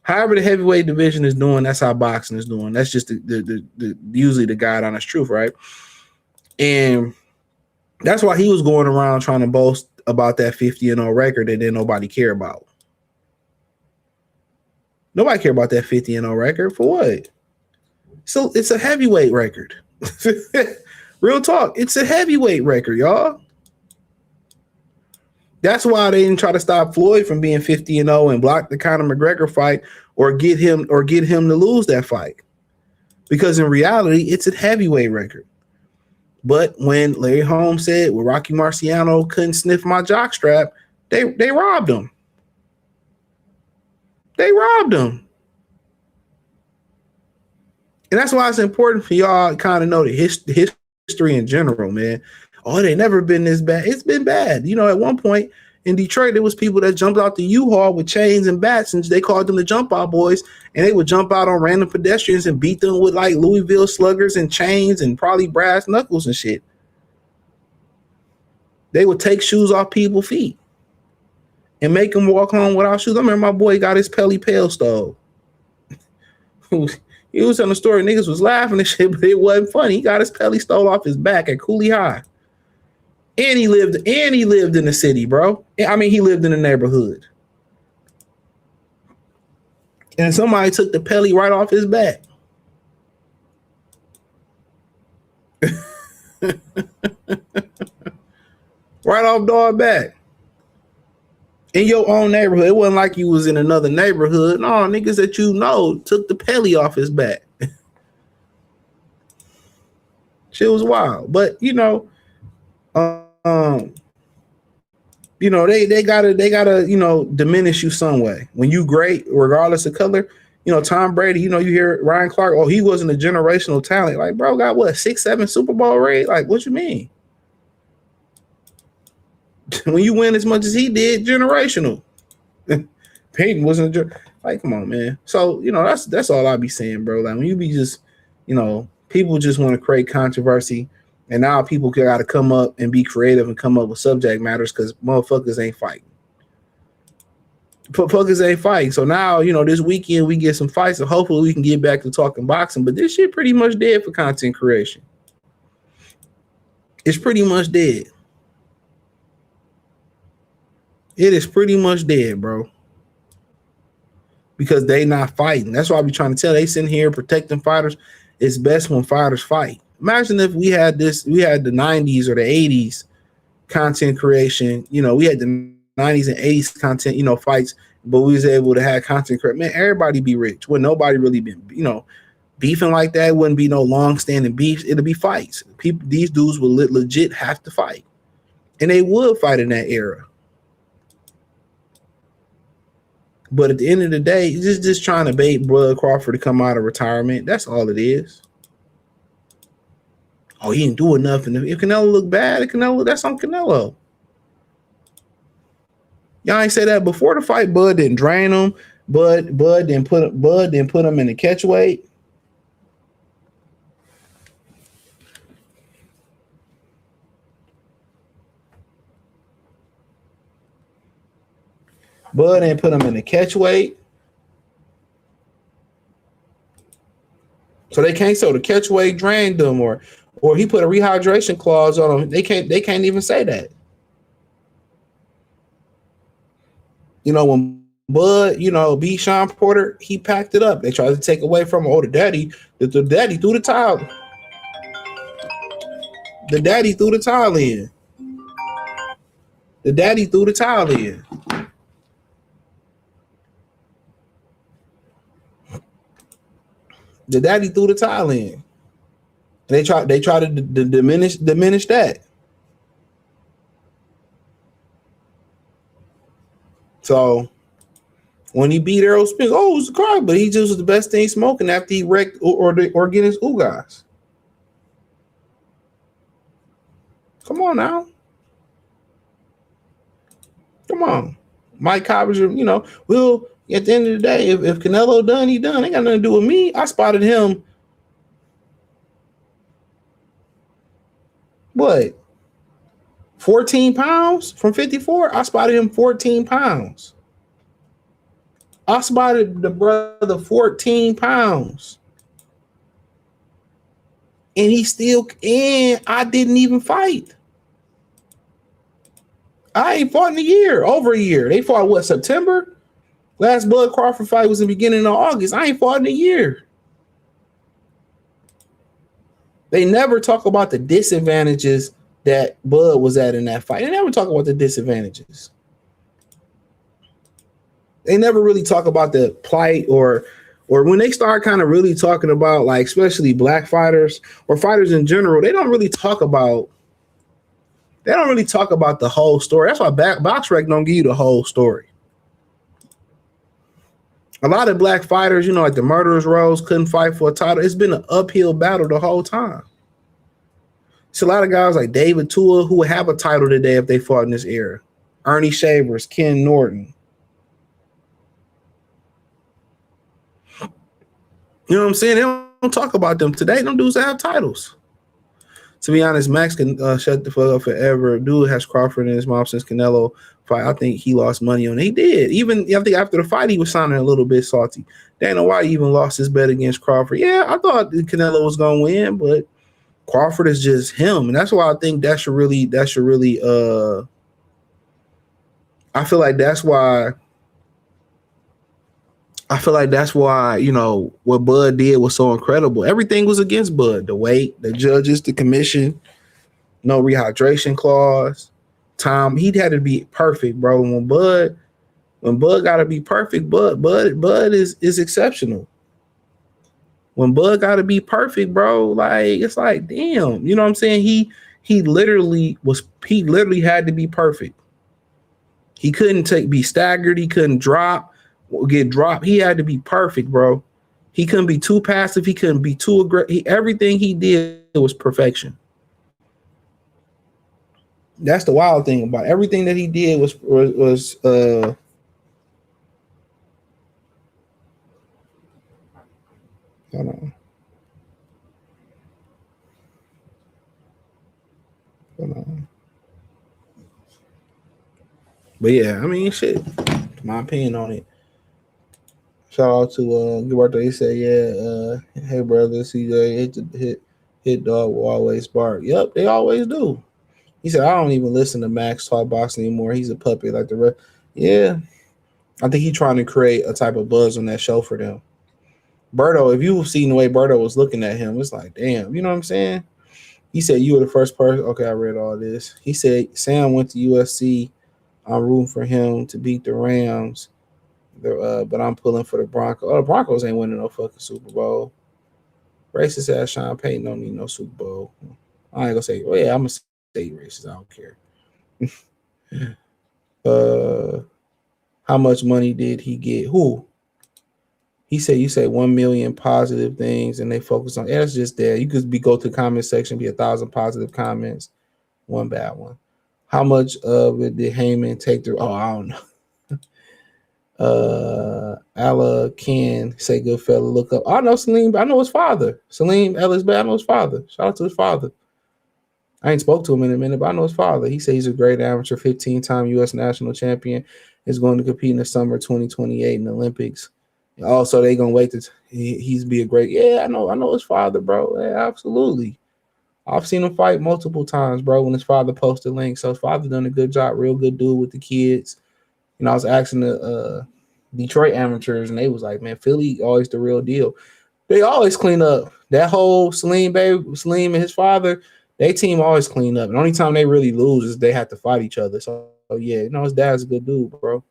C: however the heavyweight division is doing, that's how boxing is doing. That's just the usually the God honest truth, right? And that's why he was going around trying to boast about that 50-0 record that then nobody care about. Nobody care about that 50-0 record for what? So it's a heavyweight record. Real talk, it's a heavyweight record, y'all. That's why they didn't try to stop Floyd from being 50-0 and block the Conor McGregor fight or get him to lose that fight. Because in reality, it's a heavyweight record. But when Larry Holmes said, well, Rocky Marciano couldn't sniff my jockstrap, they robbed him. They robbed him. And that's why it's important for y'all to kind of know the history in general, man. Oh, they never been this bad. It's been bad. You know, at one point in Detroit, there was people that jumped out the U-Haul with chains and bats, and they called them the Jump Out Boys, and they would jump out on random pedestrians and beat them with like Louisville sluggers and chains and probably brass knuckles and shit. They would take shoes off people's feet and make them walk home without shoes. I remember my boy got his Pelly Pale stole. He was telling the story, niggas was laughing and shit, but it wasn't funny. He got his Pelly stole off his back at Cooley High. And he lived in the city, bro. I mean, he lived in the neighborhood. And somebody took the Pelly right off his back. Right off dog back. In your own neighborhood. It wasn't like you was in another neighborhood. No, niggas that you know took the Pelly off his back. Shit was wild. But you know, they gotta, you know, diminish you some way. When you great, regardless of color, you know, Tom Brady, you know, you hear Ryan Clark, oh, he wasn't a generational talent. Like, bro, got what, 6-7 Super Bowl ring? Like, what you mean? When you win as much as he did, generational. Peyton wasn't like, come on, man. So, you know, that's all I be saying, bro. Like, when you be just, you know, people just want to create controversy, and now people got to come up and be creative and come up with subject matters because motherfuckers ain't fighting. Fuckers ain't fighting. So now, you know, this weekend we get some fights, and hopefully we can get back to talking boxing. But this shit pretty much dead for content creation. It's pretty much dead. It is pretty much dead, bro. Because they not fighting. That's why I be trying to tell. They sitting here protecting fighters. It's best when fighters fight. Imagine if we had the 90s or the 80s content creation. You know, we had the 90s and 80s content, you know, fights, but we was able to have content creation. Man, everybody be rich. When nobody really been, you know, beefing like that. It wouldn't be no long-standing beefs. It'll be fights. These dudes would legit have to fight. And they would fight in that era. But at the end of the day, just trying to bait Bud Crawford to come out of retirement. That's all it is. Oh, he didn't do enough. And if Canelo look bad, that's on Canelo. Y'all ain't say that before the fight. Bud didn't drain him. Bud didn't put him in the catch weight. Bud didn't put him in the catch weight. So they can't say the catch weight drained them or he put a rehydration clause on them. They can't even say that. You know, when Bud, you know, beat Sean Porter, he packed it up. They tried to take away from him. Oh, the daddy threw the towel. The daddy threw the towel in. The daddy threw the towel in. The daddy threw the towel in. They try to diminish that. So when he beat Errol Spence, oh, it was a cry, but he just was the best thing smoking after he wrecked or getting his Ugas. Come on now. Come on. Mike Cobbage, you know, will at the end of the day, if Canelo done, he done. Ain't got nothing to do with me. I spotted him. What? 14 pounds from 54? I spotted him 14 pounds. I spotted the brother 14 pounds. And I didn't even fight. I ain't fought in a year, over a year. They fought what, September? Last Bud Crawford fight was in the beginning of August. I ain't fought in a year. They never talk about the disadvantages that Bud was at in that fight. They never talk about the disadvantages. They never really talk about the plight or when they start kind of really talking about, like, especially black fighters or fighters in general, they don't really talk about the whole story. That's why BoxRec don't give you the whole story. A lot of black fighters, like the Murderers Rose, couldn't fight for a title. It's been an uphill battle the whole time. It's a lot of guys like David Tua who would have a title today if they fought in this era. Ernie Shavers, Ken Norton. You know what I'm saying? They don't talk about them today. Them dudes that have titles. To be honest, Max can shut the fuck up forever. Dude has Crawford in his mouth since Canelo fight. I think he lost money on it. He did. Even I think after the fight, he was sounding a little bit salty. Dana White even lost his bet against Crawford. Yeah, I thought Canelo was gonna win, but Crawford is just him, and that's why I think that should really. I feel like that's why, what Bud did was so incredible. Everything was against Bud. The weight, the judges, the commission, no rehydration clause. Time, he had to be perfect, bro. When Bud got to be perfect, Bud is exceptional. When Bud got to be perfect, bro, like, it's like, damn, you know what I'm saying? He literally had to be perfect. He couldn't be staggered. He couldn't get dropped. He had to be perfect, bro. He couldn't be too passive. He couldn't be too aggressive. Everything he did was perfection. That's the wild thing about it. Everything that he did was hold on. But yeah, I mean, shit. My opinion on it. Shout out to good birthday. He said, yeah, hey brother, CJ hit dog will always bark. Yep, they always do. He said, I don't even listen to Max talk boxing anymore. He's a puppet like the rest. Yeah. I think he's trying to create a type of buzz on that show for them. Berto, if you've seen the way Berto was looking at him, it's like, damn, you know what I'm saying? He said, you were the first person. Okay, I read all this. He said, Sam went to USC. I'm rooting for him to beat the Rams. But I'm pulling for the Broncos. Oh, the Broncos ain't winning no fucking Super Bowl. Racist ass Sean Payton don't need no Super Bowl. I ain't gonna say, oh yeah, I'm gonna say racist. I don't care. How much money did he get? Who? He said, you say 1 million positive things and they focus on, it's just there. You could go to the comment section, be 1,000 positive comments, one bad one. How much of it did Heyman take through? Oh, I don't know. Allah can say good fella, look up. I know Salim, I know his father. Salim Ellis, I know his father. Shout out to his father. I ain't spoke to him in a minute, but I know his father. He said he's a great amateur, 15-time U.S. national champion, is going to compete in the summer 2028 in the Olympics. Also, they gonna wait to he's be a great. Yeah, I know his father, bro. Yeah, absolutely. I've seen him fight multiple times, bro. When his father posted links, so his father done a good job, real good dude with the kids. I was asking the Detroit amateurs, and they was like, man, Philly always the real deal. They always clean up. That whole Salim and his father, they team always clean up. The only time they really lose is they have to fight each other. So yeah, his dad's a good dude, bro.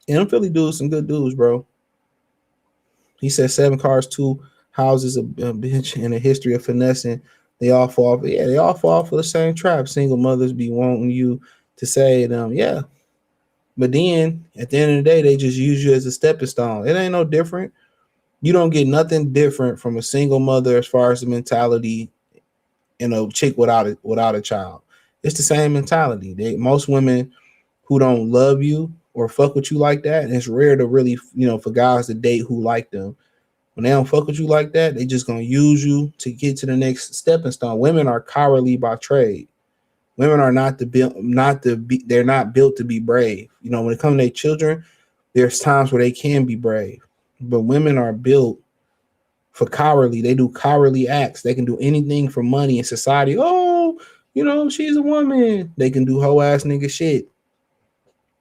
C: And them Philly dudes, some good dudes, bro. He said 7 cars, 2 houses, a bench, and a history of finessing. They all fall. Yeah, they all fall for the same trap. Single mothers be wanting you to say them. Yeah. But then at the end of the day, they just use you as a stepping stone. It ain't no different. You don't get nothing different from a single mother as far as the mentality in a chick without a child. It's the same mentality. Most women who don't love you or fuck with you like that, and it's rare to really, for guys to date who like them. When they don't fuck with you like that, they just gonna use you to get to the next stepping stone. Women are cowardly by trade. Women are they're not built to be brave. When it comes to their children, there's times where they can be brave. But women are built for cowardly. They do cowardly acts. They can do anything for money in society. Oh, she's a woman. They can do whole ass nigga shit.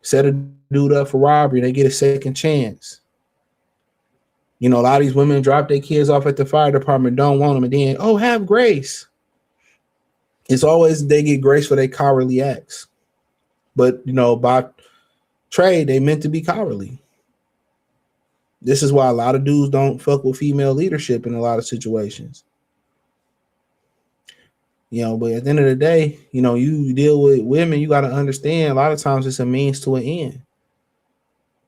C: Set a dude up for robbery. They get a second chance. A lot of these women drop their kids off at the fire department, don't want them, and then, have grace. It's always they get grace for their cowardly acts. But, by Trey, they meant to be cowardly. This is why a lot of dudes don't fuck with female leadership in a lot of situations. But at the end of the day, you deal with women, you got to understand a lot of times it's a means to an end.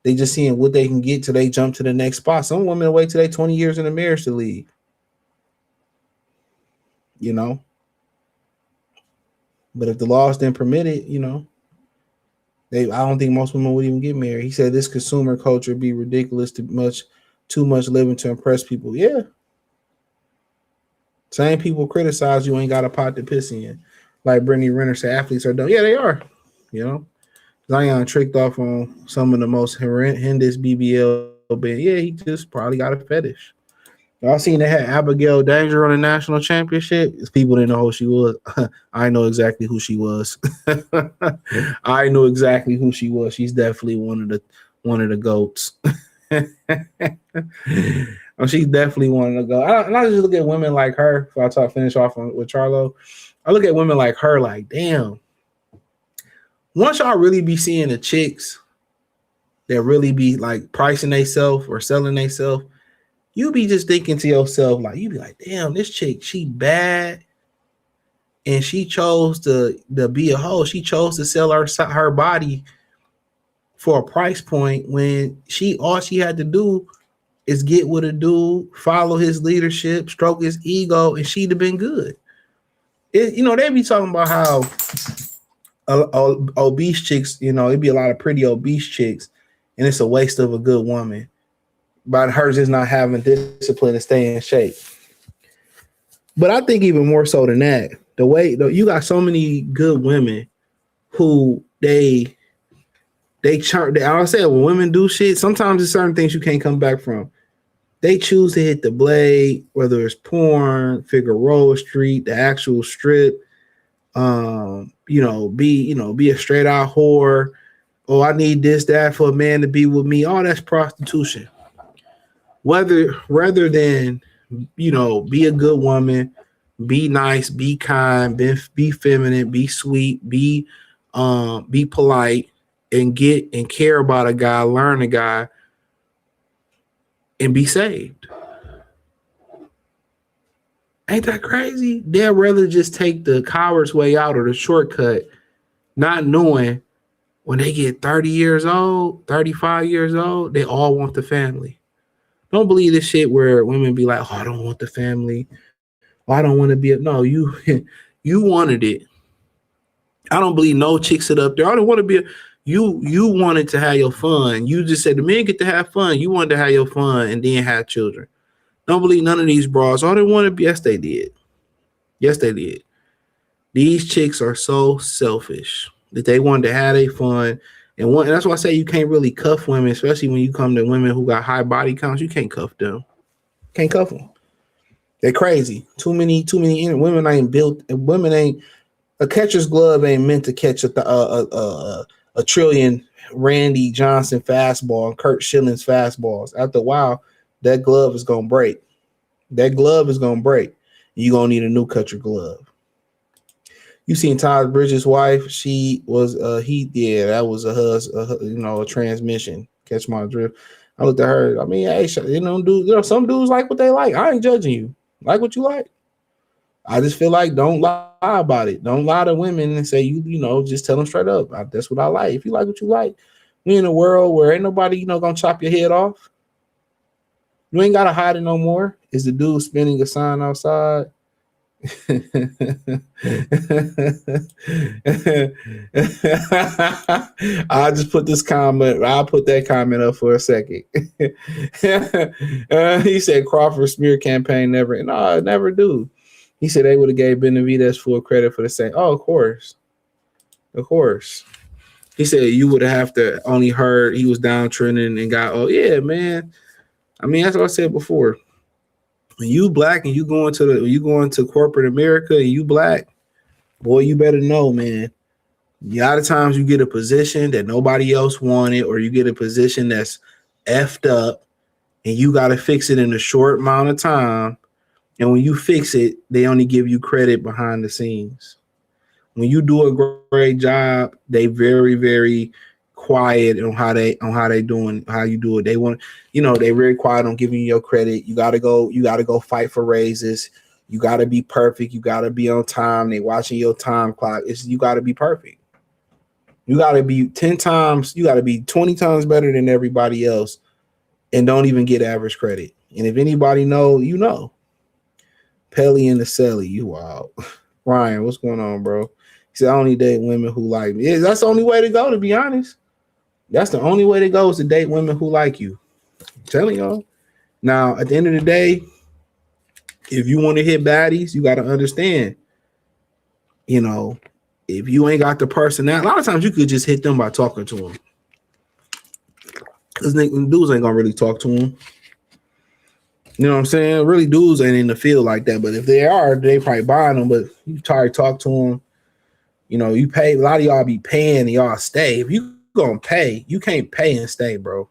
C: They just seeing what they can get till they jump to the next spot. Some women wait till they 20 years in the marriage to leave. But if the laws didn't permit it, I don't think most women would even get married. He said this consumer culture be ridiculous, too much living to impress people. Yeah. Same people criticize you ain't got a pot to piss in. Like Brittany Renner said, athletes are dumb. Yeah, they are. Zion tricked off on some of the most horrendous BBL, but yeah, he just probably got a fetish. Y'all seen they had Abigail Danger on the national championship? People didn't know who she was. I know exactly who she was. I know exactly who she was. She's definitely one of the GOATs. She's definitely one of the GOATs. And I just look at women like her. If I finish off with Charlo, I look at women like her like, damn. Once y'all really be seeing the chicks that really be like pricing themselves or selling themselves, you be just thinking to yourself, like, you be like, damn, this chick, she bad. And she chose to be a hoe. She chose to sell her body for a price point when all she had to do is get with a dude, follow his leadership, stroke his ego, and she'd have been good. They be talking about how obese chicks, it'd be a lot of pretty obese chicks, and it's a waste of a good woman. By her just not having discipline to stay in shape. But I think even more so than that, you got so many good women who I say when women do shit, sometimes there's certain things you can't come back from. They choose to hit the blade, whether it's porn, Figueroa Street, the actual strip, be a straight out whore. Oh, I need this, that for a man to be with me. All that's prostitution. Rather than, be a good woman, be nice, be kind, be feminine, be sweet, be polite, and care about a guy, learn a guy, and be saved. Ain't that crazy? They'd rather just take the coward's way out or the shortcut, not knowing when they get 30 years old, 35 years old, they all want the family. Don't believe this shit where women be like, oh, I don't want the family. Oh, I don't want to be. No, you wanted it. I don't believe no chick sit up there. I don't want to be. You wanted to have your fun. You just said the men get to have fun. You wanted to have your fun and then have children. Don't believe none of these bras. All they want to be. Yes, they did. Yes, they did. These chicks are so selfish that they wanted to have their fun. And that's why I say you can't really cuff women, especially when you come to women who got high body counts. You can't cuff them. Can't cuff them. They're crazy. Too many women ain't built. Women ain't. A catcher's glove ain't meant to catch a trillion Randy Johnson fastball and Kurt Schilling's fastballs. After a while, that glove is gonna break. That glove is gonna break. You're gonna need a new catcher glove. You seen Todd Bridges' wife? She was that was a transmission. Catch my drift. I looked at her. I mean, hey, dudes, some dudes like what they like. I ain't judging you. Like what you like. I just feel like don't lie about it. Don't lie to women and say just tell them straight up. That's what I like. If you like what you like, we in a world where ain't nobody gonna chop your head off. You ain't gotta hide it no more. Is the dude spinning a sign outside? I'll just put this comment. I'll put that comment up for a second. He said Crawford smear campaign never. No, never do. He said they would have gave Benavidez full credit for the same. Oh, of course. He said you would have to only heard he was downtrending and got. Oh yeah, man. I mean that's what I said before. When you black and you going to corporate America and you black, boy, you better know, man. A lot of times you get a position that nobody else wanted, or you get a position that's effed up, and you got to fix it in a short amount of time. And when you fix it, they only give you credit behind the scenes. When you do a great job, they very, very quiet on how you do it. They want, they very quiet on giving you your credit. You gotta go fight for raises. You gotta be perfect. You gotta be on time. They watching your time clock. You gotta be perfect. You gotta be 10 times, you gotta be 20 times better than everybody else and don't even get average credit. And if anybody know, Pelly and the Celly, you wild. Ryan, what's going on, bro? He said, I only date women who like me. That's the only way to go, to be honest. That's the only way to go, is to date women who like you. I'm telling y'all. Now, at the end of the day, if you want to hit baddies, you got to understand, if you ain't got the personality, a lot of times you could just hit them by talking to them. Because dudes ain't going to really talk to them. You know what I'm saying? Really, dudes ain't in the field like that. But if they are, they probably buying them. But you try to talk to them. You pay. A lot of y'all be paying and y'all stay. If you gonna pay, you can't pay and stay, bro.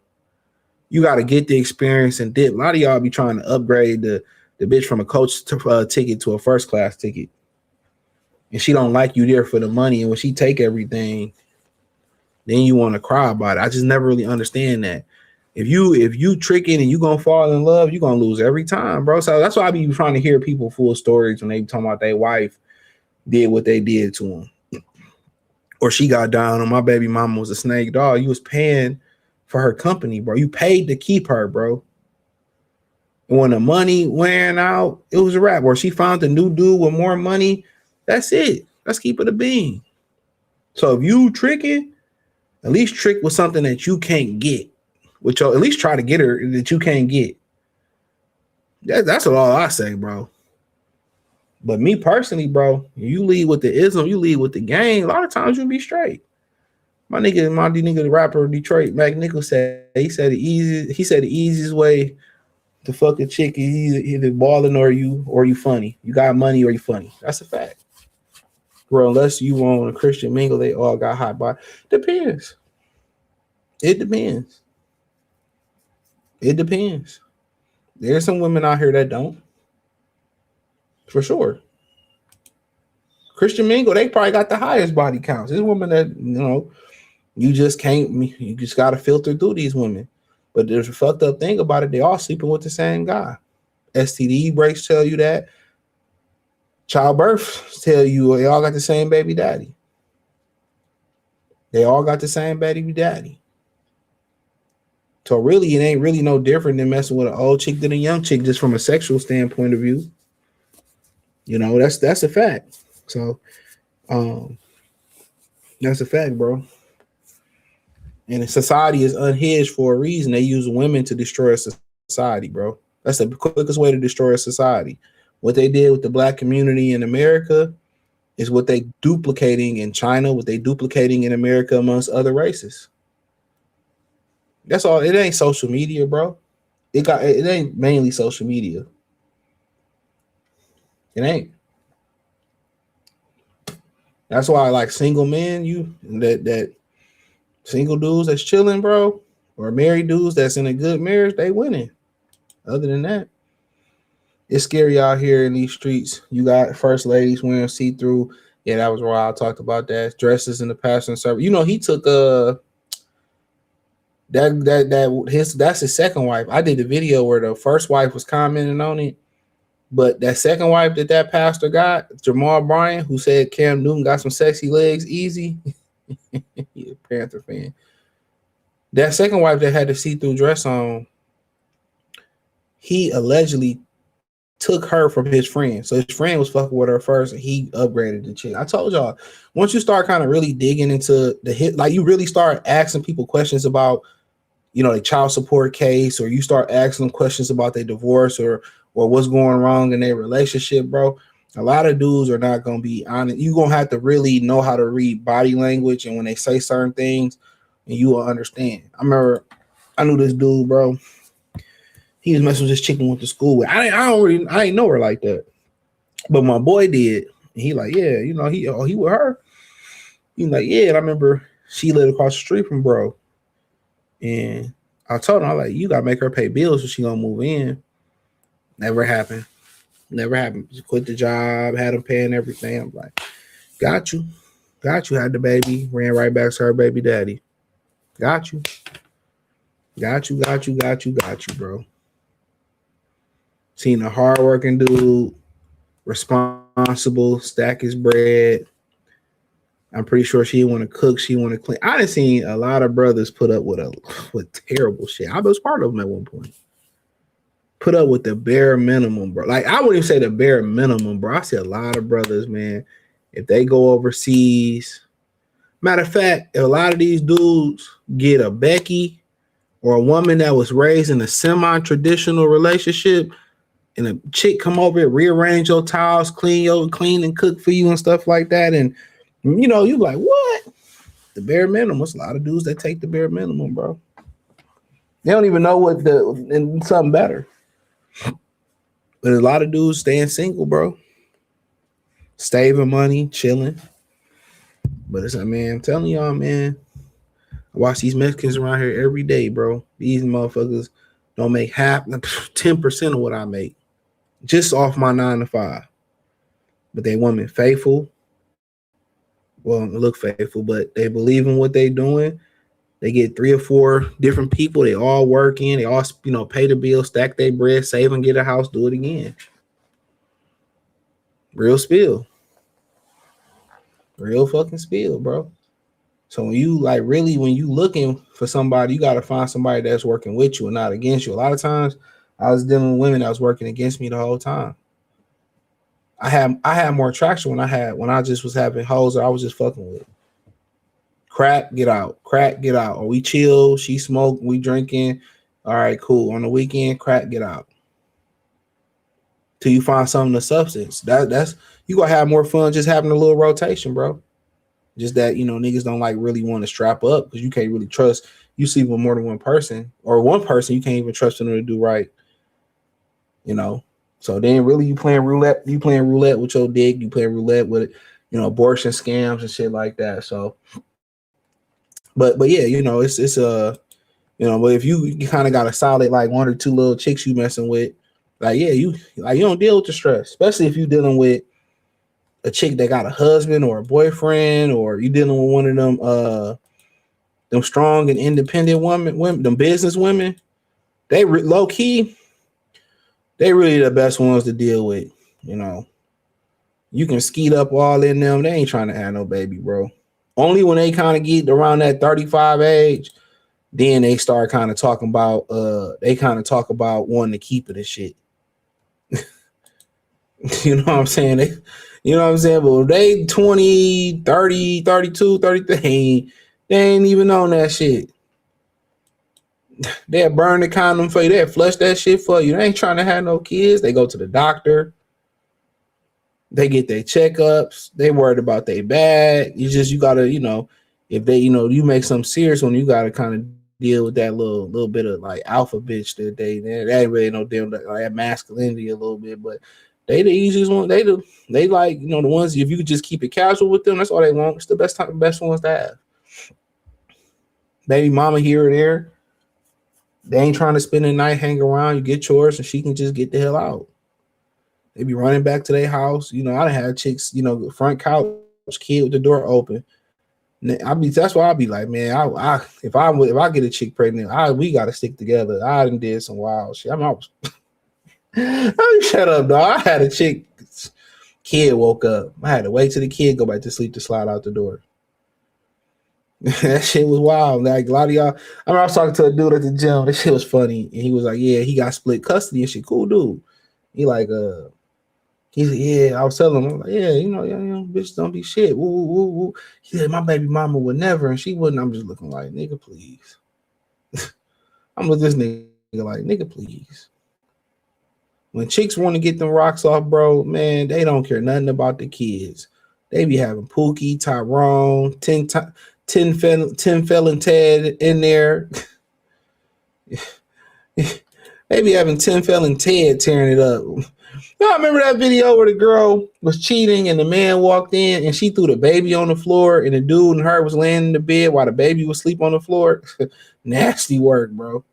C: You got to get the experience and dip. A lot of y'all be trying to upgrade the bitch from a coach ticket to a first class ticket. And she don't like you there for the money. And when she take everything, then you want to cry about it. I just never really understand that. If you tricking and you gonna fall in love, you gonna lose every time, bro. So that's why I be trying to hear people full stories when they be talking about their wife did what they did to them, or she got down on my baby mama was a snake dog. You was paying for her company, bro. You paid to keep her, bro. And when the money wearing out, it was a wrap. Or she found a new dude with more money. That's it. Let's keep it a bean. So if you tricking, at least trick with something that you can't get. Which at least try to get her that you can't get. That's all I say, bro. But me personally, bro, you lead with the ism, you lead with the game. A lot of times you'll be straight. My nigga, the rapper Detroit, Mac Nichols said the easiest way to fuck a chick is either balling or you funny. You got money or you funny. That's a fact. Bro, unless you on a Christian mingle, they all got hot body. Depends. It depends. It depends. There's some women out here that don't. For sure. Christian mingle, they probably got the highest body counts. There's women that, you just got to filter through these women. But there's a fucked up thing about it. They all sleeping with the same guy. STD breaks tell you that. Childbirth tell you they all got the same baby daddy. They all got the same baby daddy. So really, it ain't really no different than messing with an old chick than a young chick, just from a sexual standpoint of view. That's a fact. So that's a fact, bro. And society is unhinged for a reason. They use women to destroy a society, bro. That's the quickest way to destroy a society. What they did with the black community in America is what they duplicating in China, what they duplicating in America amongst other races. That's all. It ain't social media, bro. It ain't mainly social media. It ain't. That's why I like single men, that single dudes that's chilling, bro, or married dudes that's in a good marriage, they winning. Other than that, it's scary out here in these streets. You got first ladies wearing see-through. Yeah, that was why I talked about that. Dresses in the passion service. He took that's his second wife. I did a video where the first wife was commenting on it, but that second wife that pastor got, Jamal Bryant, who said Cam Newton got some sexy legs, easy. He's a Panther fan. That second wife that had the see-through dress on, he allegedly took her from his friend. So his friend was fucking with her first, and he upgraded the chick. I told y'all, once you start kind of really digging into the hit, like you really start asking people questions about, the child support case, or you start asking them questions about their divorce or what's going wrong in their relationship, bro. A lot of dudes are not going to be honest. You're going to have to really know how to read body language, and when they say certain things, and you will understand. I knew this dude, bro. He was messing with this chick we went to school with. I ain't know her like that. But my boy did. And he like, yeah, he with her. He like, yeah. And I remember she lived across the street from bro. And I told him, I like, you got to make her pay bills so she going to move in. Never happened. She quit the job, had him paying everything. I'm like, got you. Had the baby, ran right back to her baby daddy. Got you, bro. Seen a hardworking dude, responsible, stack his bread. I'm pretty sure she want to cook. She want to clean. I done seen a lot of brothers put up with terrible shit. I was part of them at one point. Put up with the bare minimum, bro. Like, I wouldn't even say the bare minimum, bro. I see a lot of brothers, man, if they go overseas. Matter of fact, if a lot of these dudes get a Becky or a woman that was raised in a semi-traditional relationship, and a chick come over and rearrange your towels, clean and cook for you and stuff like that, and you know, you like, what? The bare minimum. It's a lot of dudes that take the bare minimum, bro. They don't even know and something better. But a lot of dudes staying single, bro. Saving money, chilling. But it's like, man, I'm telling y'all, man. I watch these Mexicans around here every day, bro. These motherfuckers don't make 10% of what I make. Just off my 9 to 5. But they women faithful. Well, look faithful, but they believe in what they doing. They get 3 or 4 different people. They all work in. They all, you know, pay the bill, stack their bread, save and get a house, do it again. Real spill. Real fucking spill, bro. So when you when you looking for somebody, you got to find somebody that's working with you and not against you. A lot of times I was dealing with women that was working against me the whole time. I had more traction when I just was having hoes that I was just fucking with. Crack, get out. Or we chill, she smoke, we drinking. All right, cool. On the weekend, crack, get out. Till you find something of substance. That's you gonna have more fun just having a little rotation, bro. Just that, you know, niggas don't like really want to strap up because you can't really trust. You sleep with more than one person, or one person you can't even trust them to do right. You know. So then really you playing roulette with your dick, you playing roulette with, you know, abortion scams and shit like that. So but yeah, you know, it's you know, but if you kind of got a solid like 1 or 2 little chicks you messing with, like, yeah, you don't deal with the stress, especially if you dealing with a chick that got a husband or a boyfriend, or you dealing with one of them strong and independent women, them business women. They low key, they really the best ones to deal with. You know, you can skeet up all in them. They ain't trying to have no baby, bro. Only when they kind of get around that 35 age, then they start kind of talking about wanting to keep it and shit. You know what I'm saying? You know what I'm saying? But they 20, 30, 32, 33, they ain't even on that shit. They'll burn the condom for you. They'll flush that shit for you. They ain't trying to have no kids. They go to the doctor. They get their checkups. They worried about their bag. You gotta, you know, if they, you know, you make something serious when you gotta kind of deal with that little bit of like alpha bitch that they ain't really no damn like masculinity a little bit, but they the easiest one. They like, you know, the ones if you could just keep it casual with them, that's all they want. It's the best ones to have. Baby mama here or there. They ain't trying to spend the night, hang around. You get yours, and she can just get the hell out. They be running back to their house. You know, I done had chicks, you know, front couch, kid with the door open. That's why I be like, man, if I get a chick pregnant, we gotta stick together. I done did some wild shit. Shut up, dog. I had a chick, kid woke up. I had to wait till the kid go back to sleep to slide out the door. That shit was wild. Like a lot of y'all, I remember I was talking to a dude at the gym. That shit was funny. And he was like, yeah, he got split custody and shit. Cool dude. He like, he's like, yeah, I was telling him, I'm like, yeah, you know, bitch don't be shit. Woo, woo, woo, woo. He said, my baby mama would never, and she wouldn't. I'm just looking like, nigga, please. I'm with this nigga like, nigga, please. When chicks want to get them rocks off, bro, man, they don't care nothing about the kids. They be having Pookie, Tyrone, 10 felon Ted in there. They be having 10 felon Ted tearing it up. I remember that video where the girl was cheating and the man walked in and she threw the baby on the floor and the dude and her was laying in the bed while the baby was asleep on the floor. Nasty work, bro.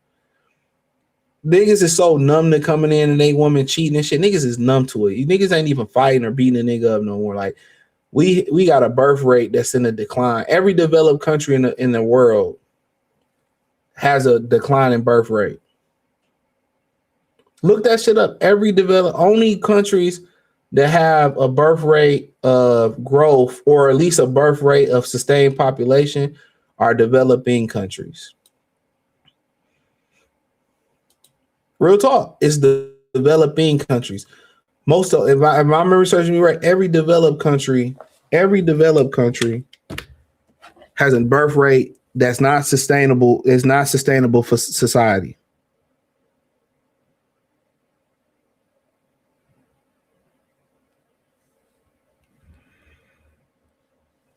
C: Niggas is so numb to coming in and they woman cheating and shit. Niggas is numb to it. You niggas ain't even fighting or beating a nigga up no more. Like we got a birth rate that's in a decline. Every developed country in the world has a decline in birth rate. Look that shit up. Only countries that have a birth rate of growth, or at least a birth rate of sustained population, are developing countries. Real talk. It's the developing countries. If I'm researching me right, every developed country has a birth rate that's not sustainable. Is not sustainable for society.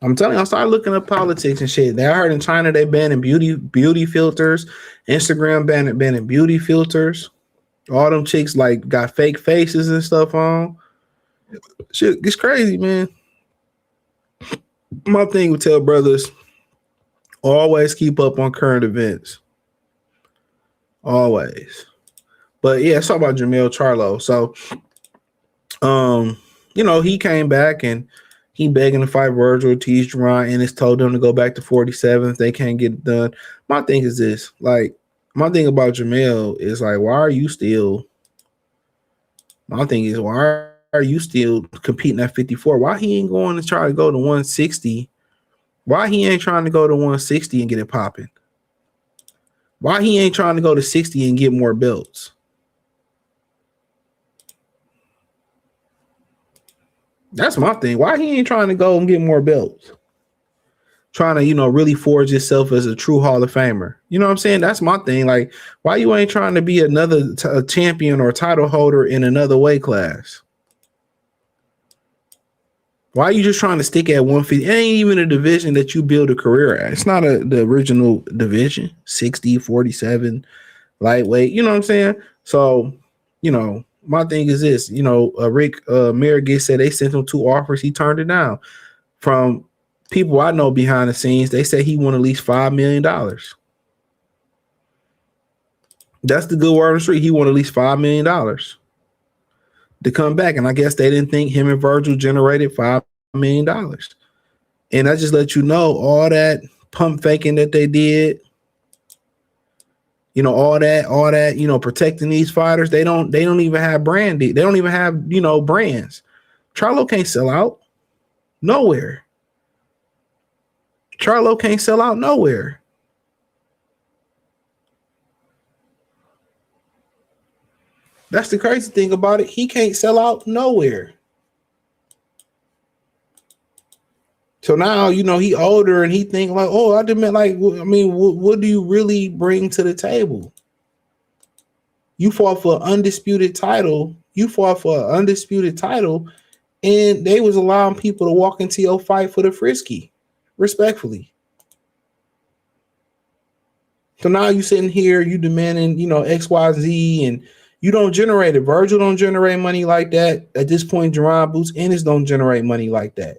C: I'm telling you, I started looking up politics and shit. I heard in China they banning beauty filters, Instagram banning beauty filters. All them chicks like got fake faces and stuff on. Shit, it's crazy, man. My thing would tell brothers, always keep up on current events. Always. But yeah, let's talk about Jermell Charlo. So, he came back and he begging to fight Virgil Ortiz, Jerron, and it's told them to go back to 47 if they can't get it done. My thing is this, my thing about Jermell is why are you still competing at 54? Why he ain't going to try to go to 160? Why he ain't trying to go to 160 and get it popping? Why he ain't trying to go to 60 and get more belts? That's my thing. Why he ain't trying to go and get more belts? Trying to, really forge himself as a true Hall of Famer. You know what I'm saying? That's my thing. Why you ain't trying to be another champion or title holder in another weight class? Why are you just trying to stick at 150? It ain't even a division that you build a career at. It's not the original division, 60, 47, lightweight. You know what I'm saying? So, my thing is this, Rick Merrigan said they sent him 2 offers. He turned it down. From people I know behind the scenes, they say he won at least $5 million. That's the good word on the street. He won at least $5 million to come back. And I guess they didn't think him and Virgil generated $5 million. And I just let you know, all that pump faking that they did, all that, protecting these fighters, they don't even have branding. They don't even have, brands. Charlo can't sell out nowhere. Charlo can't sell out nowhere. That's the crazy thing about it. He can't sell out nowhere. So now, he older and he think what do you really bring to the table? You fought for an undisputed title. And they was allowing people to walk into your fight for the frisky, respectfully. So now you sitting here, you demanding, X, Y, Z, and you don't generate it. Virgil don't generate money like that. At this point, Jerron Boots Ennis don't generate money like that.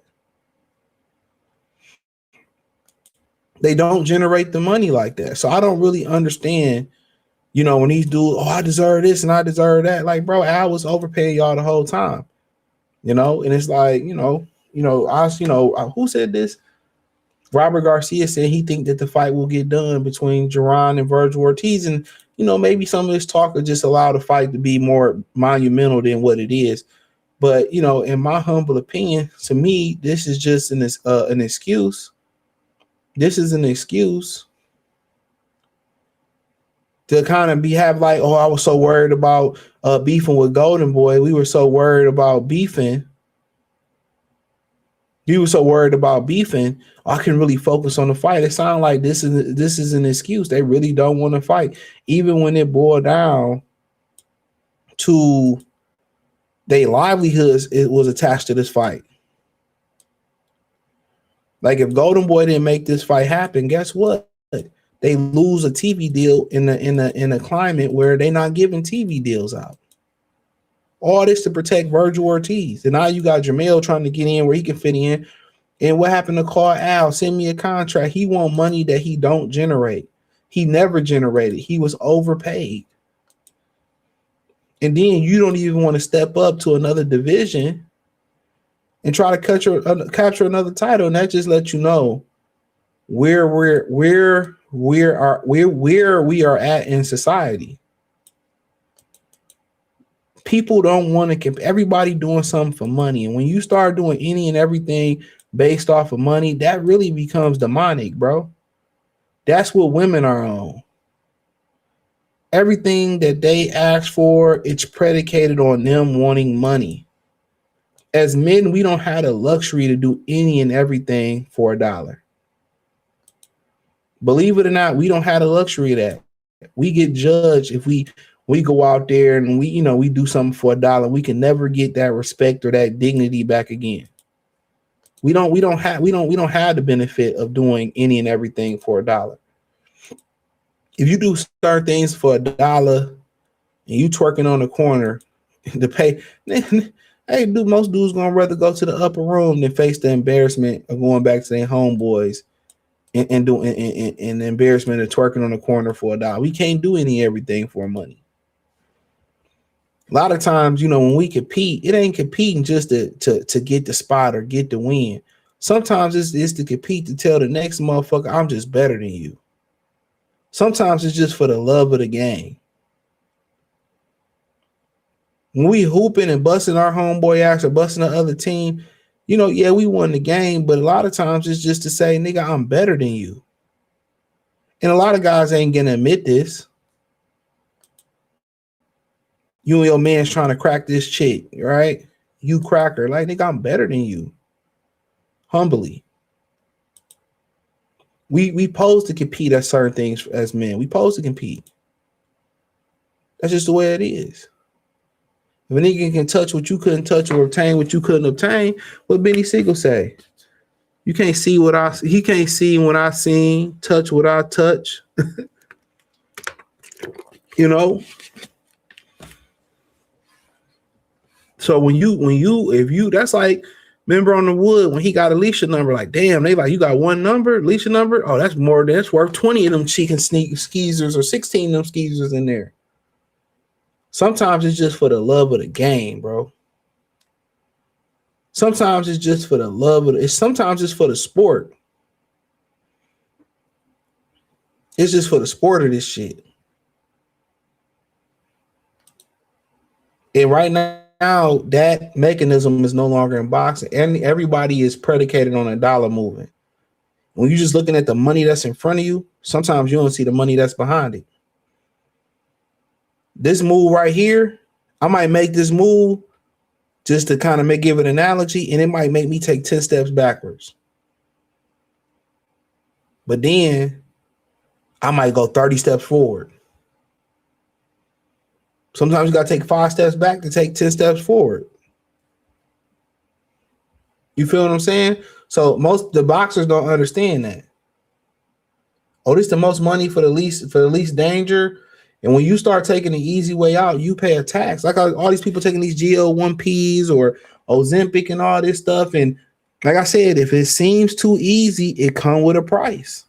C: They don't generate the money like that. So I don't really understand, when these dudes, I deserve this and I deserve that. Bro, I was overpaying y'all the whole time, and it's who said this? Robert Garcia said he think that the fight will get done between Jerron and Virgil Ortiz. And, maybe some of this talk will just allow the fight to be more monumental than what it is. But, in my humble opinion, to me, this is just an excuse. This is an excuse to kind of have I was so worried about beefing with Golden Boy. We were so worried about beefing. You were so worried about beefing. I can really focus on the fight. It sounds like this is an excuse. They really don't want to fight, even when it boiled down to their livelihoods. It was attached to this fight. If Golden Boy didn't make this fight happen, guess what? They lose a TV deal in a climate where they're not giving TV deals out. All this to protect Virgil Ortiz. And now you got Jermell trying to get in where he can fit in. And what happened to call Al? Send me a contract. He want money that he don't generate. He never generated. He was overpaid. And then you don't even want to step up to another division and try to capture another title. And that just lets you know where we are at in society. People don't want to keep everybody doing something for money. And when you start doing any and everything based off of money, that really becomes demonic, bro. That's what women are on. Everything that they ask for, it's predicated on them wanting money. As men, we don't have the luxury to do any and everything for $1. Believe it or not, we don't have the luxury of that. We get judged if we go out there and we do something for $1. We can never get that respect or that dignity back again. We don't have the benefit of doing any and everything for $1. If you do certain things for $1 and you twerking on the corner to pay, hey, dude, most dudes gonna rather go to the upper room than face the embarrassment of going back to their homeboys and doing the embarrassment of twerking on the corner for $1. We can't do everything for money. A lot of times, when we compete, it ain't competing just to get the spot or get the win. Sometimes it's to compete to tell the next motherfucker, I'm just better than you. Sometimes it's just for the love of the game. When we hooping and busting our homeboy ass or busting the other team, yeah, we won the game, but a lot of times it's just to say, nigga, I'm better than you. And a lot of guys ain't gonna admit this. You and your man's trying to crack this chick, right? You crack her, like, nigga, I'm better than you. Humbly. We supposed to compete at certain things as men. We supposed to compete. That's just the way it is. If a nigga can touch what you couldn't touch or obtain what you couldn't obtain, what Benny Siegel say? You can't see he can't see what I seen, touch what I touch. So if you that's like, remember on the wood when he got Alicia number, like, damn, they like, you got one number, Alicia number? Oh, that's worth 20 of them chicken skeezers or 16 of them skeezers in there. Sometimes it's just for the love of the game, bro. Sometimes it's just for the love of it. Sometimes it's for the sport. It's just for the sport of this shit. And right now, that mechanism is no longer in boxing, and everybody is predicated on $1 moving. When you're just looking at the money that's in front of you, sometimes you don't see the money that's behind it. This move right here, I might make this move just to kind of give an analogy, and it might make me take 10 steps backwards. But then I might go 30 steps forward. Sometimes you got to take 5 steps back to take 10 steps forward. You feel what I'm saying? So most the boxers don't understand that. Oh, this is the most money for the least danger. And when you start taking the easy way out, you pay a tax. Like all these people taking these GL1Ps or Ozempic and all this stuff. And like I said, if it seems too easy, it come with a price.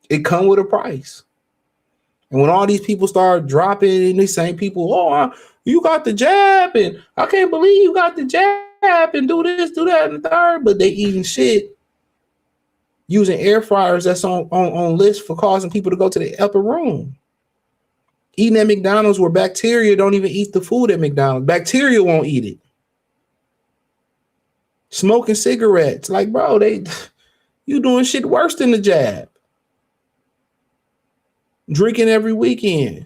C: It come with a price. And when all these people start dropping, and these same people, oh, you got the jab, and I can't believe you got the jab, and do this, do that, and the third, but they eating shit using air fryers that's on list for causing people to go to the upper room. Eating at McDonald's where bacteria don't even eat the food at McDonald's. Bacteria won't eat it. Smoking cigarettes. Like, bro, you doing shit worse than the jab. Drinking every weekend.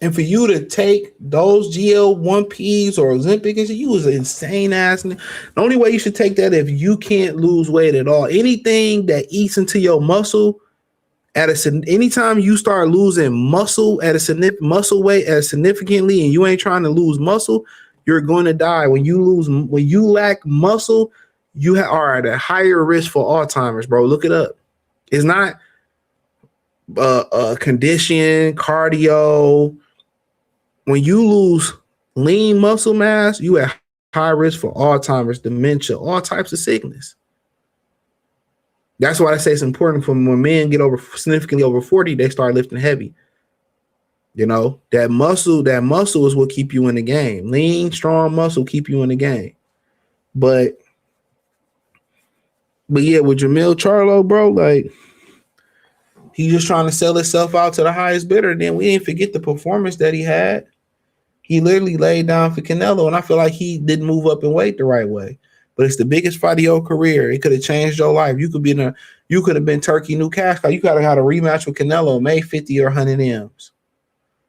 C: And for you to take those GL1Ps or Ozempic, you was an insane ass. The only way you should take that if you can't lose weight at all. Anything that eats into your muscle, anytime you start losing muscle significantly, and you ain't trying to lose muscle, you're going to die. When you lack muscle, you are at a higher risk for Alzheimer's, bro. Look it up. It's not condition, cardio. When you lose lean muscle mass, you at high risk for Alzheimer's, dementia, all types of sickness. That's why I say it's important for when men get significantly over 40, they start lifting heavy. That muscle is what keep you in the game. Lean, strong muscle keep you in the game. But But yeah, with Jermell Charlo, bro, like he just trying to sell himself out to the highest bidder. And then we didn't forget the performance that he had. He literally laid down for Canelo, and I feel like he didn't move up in weight the right way. But it's the biggest fight of your career. It could have changed your life. You could have been Turkey New Cash Cow. You could have had a rematch with Canelo, made 50 or 100 M's.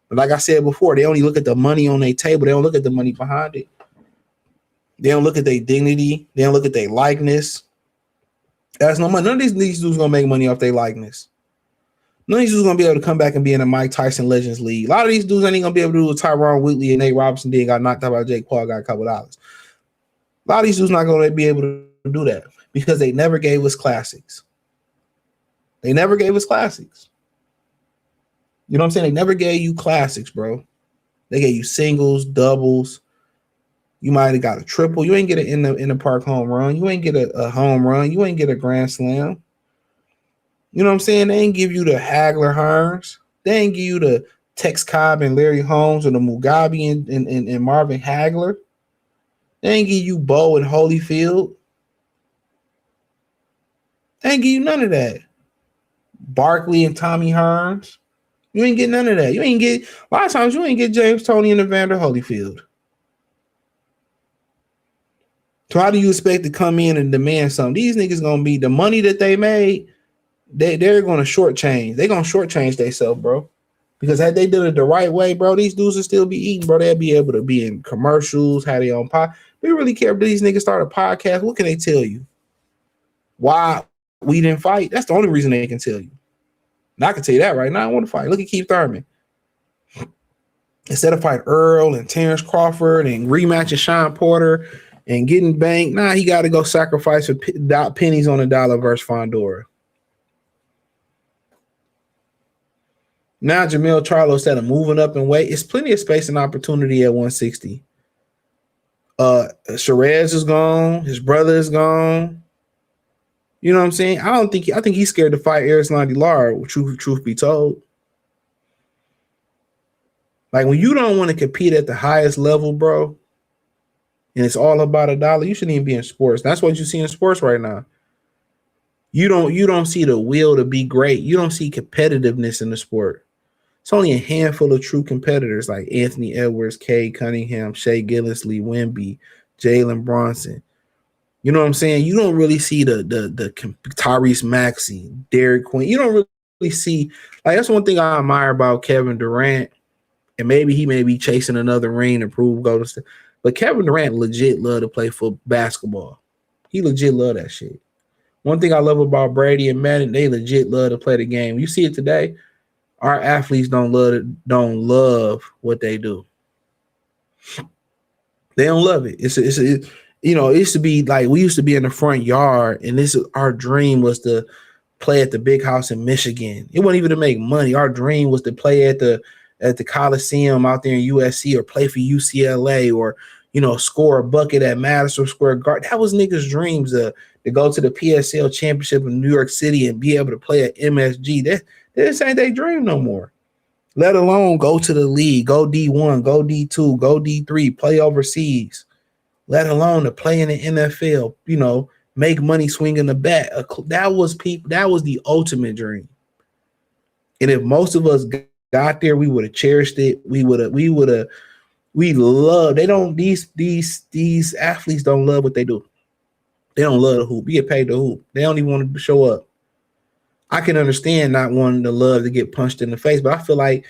C: But like I said before, they only look at the money on their table. They don't look at the money behind it. They don't look at their dignity. They don't look at their likeness. That's no money. None of these dudes gonna make money off their likeness. None of these dudes gonna be able to come back and be in the Mike Tyson Legends League. A lot of these dudes ain't gonna be able to do what Tyron Whitley and Nate Robinson did. Got knocked out by Jake Paul. Got a couple dollars. A lot of these dudes not gonna be able to do that because they never gave us classics. They never gave us classics. You know what I'm saying? They never gave you classics, bro. They gave you singles, doubles. You might have got a triple. You ain't get an in the park home run. You ain't get a home run. You ain't get a grand slam. You know what I'm saying? They ain't give you the Hagler Hearns. They ain't give you the Tex Cobb and Larry Holmes or the Mugabe and Marvin Hagler. They ain't give you Bo and Holyfield. They ain't give you none of that. Barkley and Tommy Hearns. You ain't get none of that. You ain't get a lot of times you ain't get James Toney and Evander Holyfield. So how do you expect to come in and demand something? These niggas gonna be the money that they made. They're gonna shortchange. They're gonna shortchange themselves, bro. Because had they did it the right way, bro, these dudes would still be eating, bro. They'd be able to be in commercials, have their own pod. We really care if these niggas start a podcast. What can they tell you? Why we didn't fight? That's the only reason they can tell you. And I can tell you that right now. I want to fight. Look at Keith Thurman. Instead of fighting Earl and Terrence Crawford and rematching Sean Porter and getting banked, nah, he got to go sacrifice for pennies on a dollar versus Fondora. Now Jermell Charlo, instead of moving up in weight, it's plenty of space and opportunity at 160. Sherez is gone. His brother is gone. You know what I'm saying? I think he's scared to fight Erislandy Lara, truth be told. Like when you don't want to compete at the highest level, bro, and it's all about a dollar, you shouldn't even be in sports. That's what you see in sports right now. You don't see the will to be great. You don't see competitiveness in the sport. It's only a handful of true competitors like Anthony Edwards, Cade Cunningham, Shea Gillislee, Wemby, Jalen Bronson. You know what I'm saying? You don't really see the Tyrese Maxey, Derek Quinn. You don't really see, like, that's one thing I admire about Kevin Durant. And maybe he may be chasing another ring to prove Golden State. But Kevin Durant legit love to play for basketball. He legit love that shit. One thing I love about Brady and Madden, they legit love to play the game. You see it today. Our athletes don't love what they do. They don't love it. It used to be like we used to be in the front yard, and our dream was to play at the big house in Michigan. It wasn't even to make money. Our dream was to play at the Coliseum out there in USC or play for UCLA or, score a bucket at Madison Square Garden. That was niggas' dreams to go to the PSL championship in New York City and be able to play at MSG. This ain't their dream no more. Let alone go to the league, go D1, go D2, go D3, play overseas. Let alone to play in the NFL, make money swinging the bat. That was the ultimate dream. And if most of us got there, we would have cherished it. These athletes don't love what they do. They don't love the hoop. You get paid to hoop. They don't even want to show up. I can understand not wanting to love to get punched in the face, but I feel like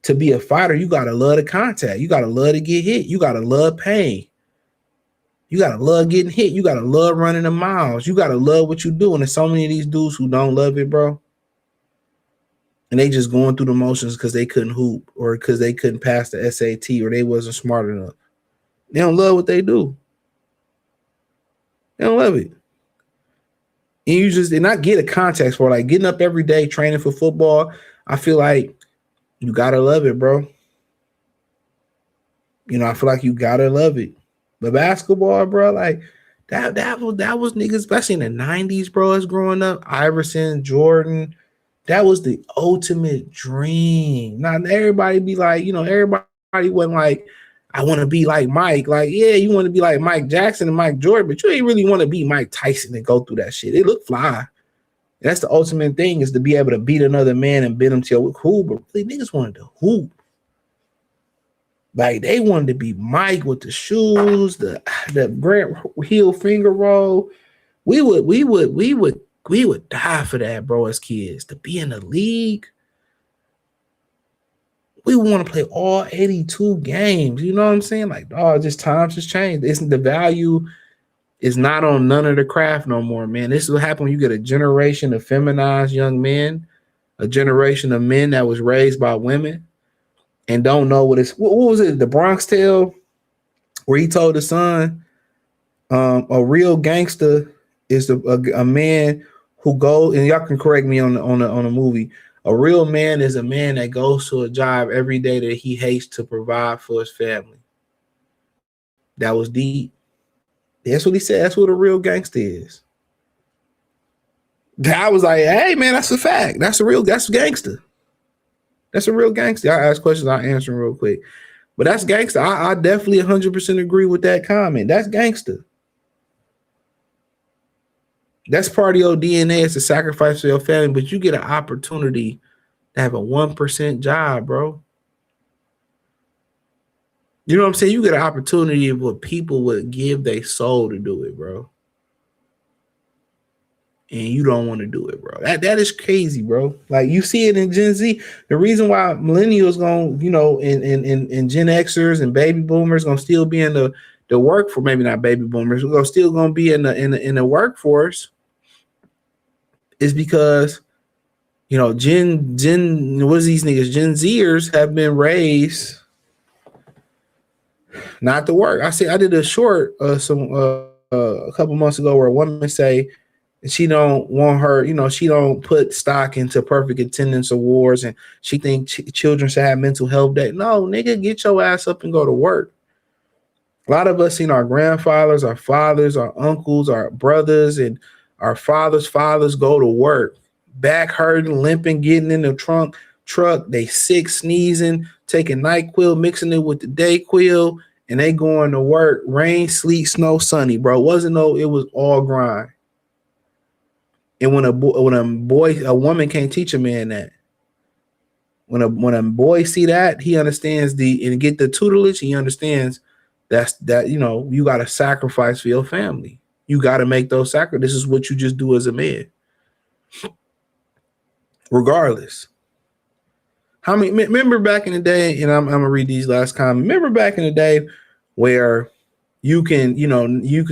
C: to be a fighter, you got to love the contact. You got to love to get hit. You got to love pain. You got to love getting hit. You got to love running the miles. You got to love what you do. And there's so many of these dudes who don't love it, bro. And they just going through the motions because they couldn't hoop or because they couldn't pass the SAT or they wasn't smart enough. They don't love what they do. They don't love it. And you just did not get a context for like getting up every day, training for football. I feel like you got to love it, bro. I feel like you got to love it. But basketball, bro, like that was niggas, especially in the 90s, bro, as growing up. Iverson, Jordan, that was the ultimate dream. Not everybody be like, everybody wasn't like I want to be like Mike. Like, yeah, you want to be like Mike Jackson and Mike Jordan, but you ain't really want to be Mike Tyson and go through that shit. It look fly. That's the ultimate thing, is to be able to beat another man and beat him to your hoop. But really, niggas wanted to hoop. Like, they wanted to be Mike with the shoes, the Grant Hill finger roll. We would die for that, bro, as kids. To be in the league. We want to play all 82 games. You know what I'm saying? Like, just times has changed. The value is not on none of the craft no more, man. This is what happens when you get a generation of feminized young men, a generation of men that was raised by women and don't know what was it? The Bronx Tale, where he told the son, a real gangster is a man who goes, and y'all can correct me on the movie. A real man is a man that goes to a job every day that he hates to provide for his family. That was deep. That's what he said. That's what a real gangster is. I was like, hey, man, that's a fact. That's gangster. That's a real gangster. I ask questions, I answer them real quick. But that's gangster. I definitely 100% agree with that comment. That's gangster. That's part of your DNA, is to sacrifice for your family, but you get an opportunity to have a 1% job, bro. You know what I'm saying? You get an opportunity where people would give their soul to do it, bro. And you don't want to do it, bro. That is crazy, bro. Like, you see it in Gen Z. The reason why millennials going, you know, and Gen Xers and baby boomers gonna still be in the work for, maybe not baby boomers, we're still gonna be in the workforce, is because, you know, what's these niggas? Gen Zers have been raised not to work. I did a short a couple months ago where a woman say she don't want her, you know, she don't put stock into perfect attendance awards, and she thinks children should have mental health day. No, nigga, get your ass up and go to work. A lot of us seen our grandfathers, our fathers, our uncles, our brothers, and our fathers' go to work, back hurting, limping, getting in the truck. They sick, sneezing, taking NyQuil, mixing it with the DayQuil, and they going to work. Rain, sleet, snow, sunny, bro. It was all grind. And when a woman can't teach a man that. When a boy see that, he understands and get the tutelage. He understands that you know, you got to sacrifice for your family. You got to make those sacrifices. This is what you just do as a man. Regardless. How many, remember back in the day, and I'm going to read these last comments. Remember back in the day where you can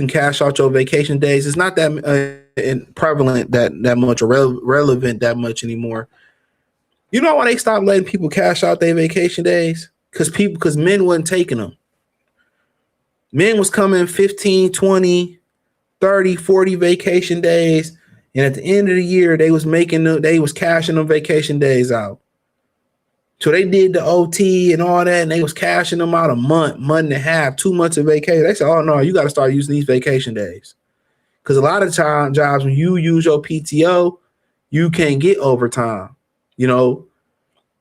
C: cash out your vacation days. It's not that prevalent that much, or relevant that much anymore. You know why they stopped letting people cash out their vacation days? Because men wasn't taking them. Men was coming 15, 20, 30, 40 vacation days, and at the end of the year, they was cashing them vacation days out. So they did the OT and all that, and they was cashing them out a month and a half, 2 months of vacation. They said, oh no, you got to start using these vacation days. Because a lot of jobs, when you use your PTO, you can't get overtime. You know,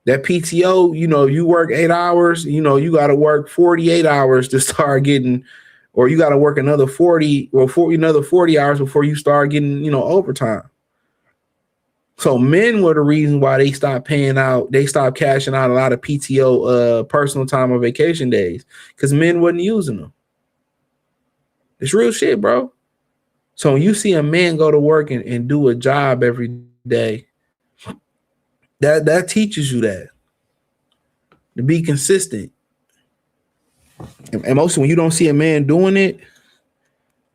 C: that PTO, you know, you work 8 hours, you know, you got to work 48 hours to start getting, or you got to work another 40 hours before you start getting, you know, overtime. So men were the reason why they stopped cashing out a lot of PTO, personal time or vacation days, because men wasn't using them. It's real shit, bro. So when you see a man go to work and do a job every day, that teaches you that, to be consistent. And mostly when you don't see a man doing it,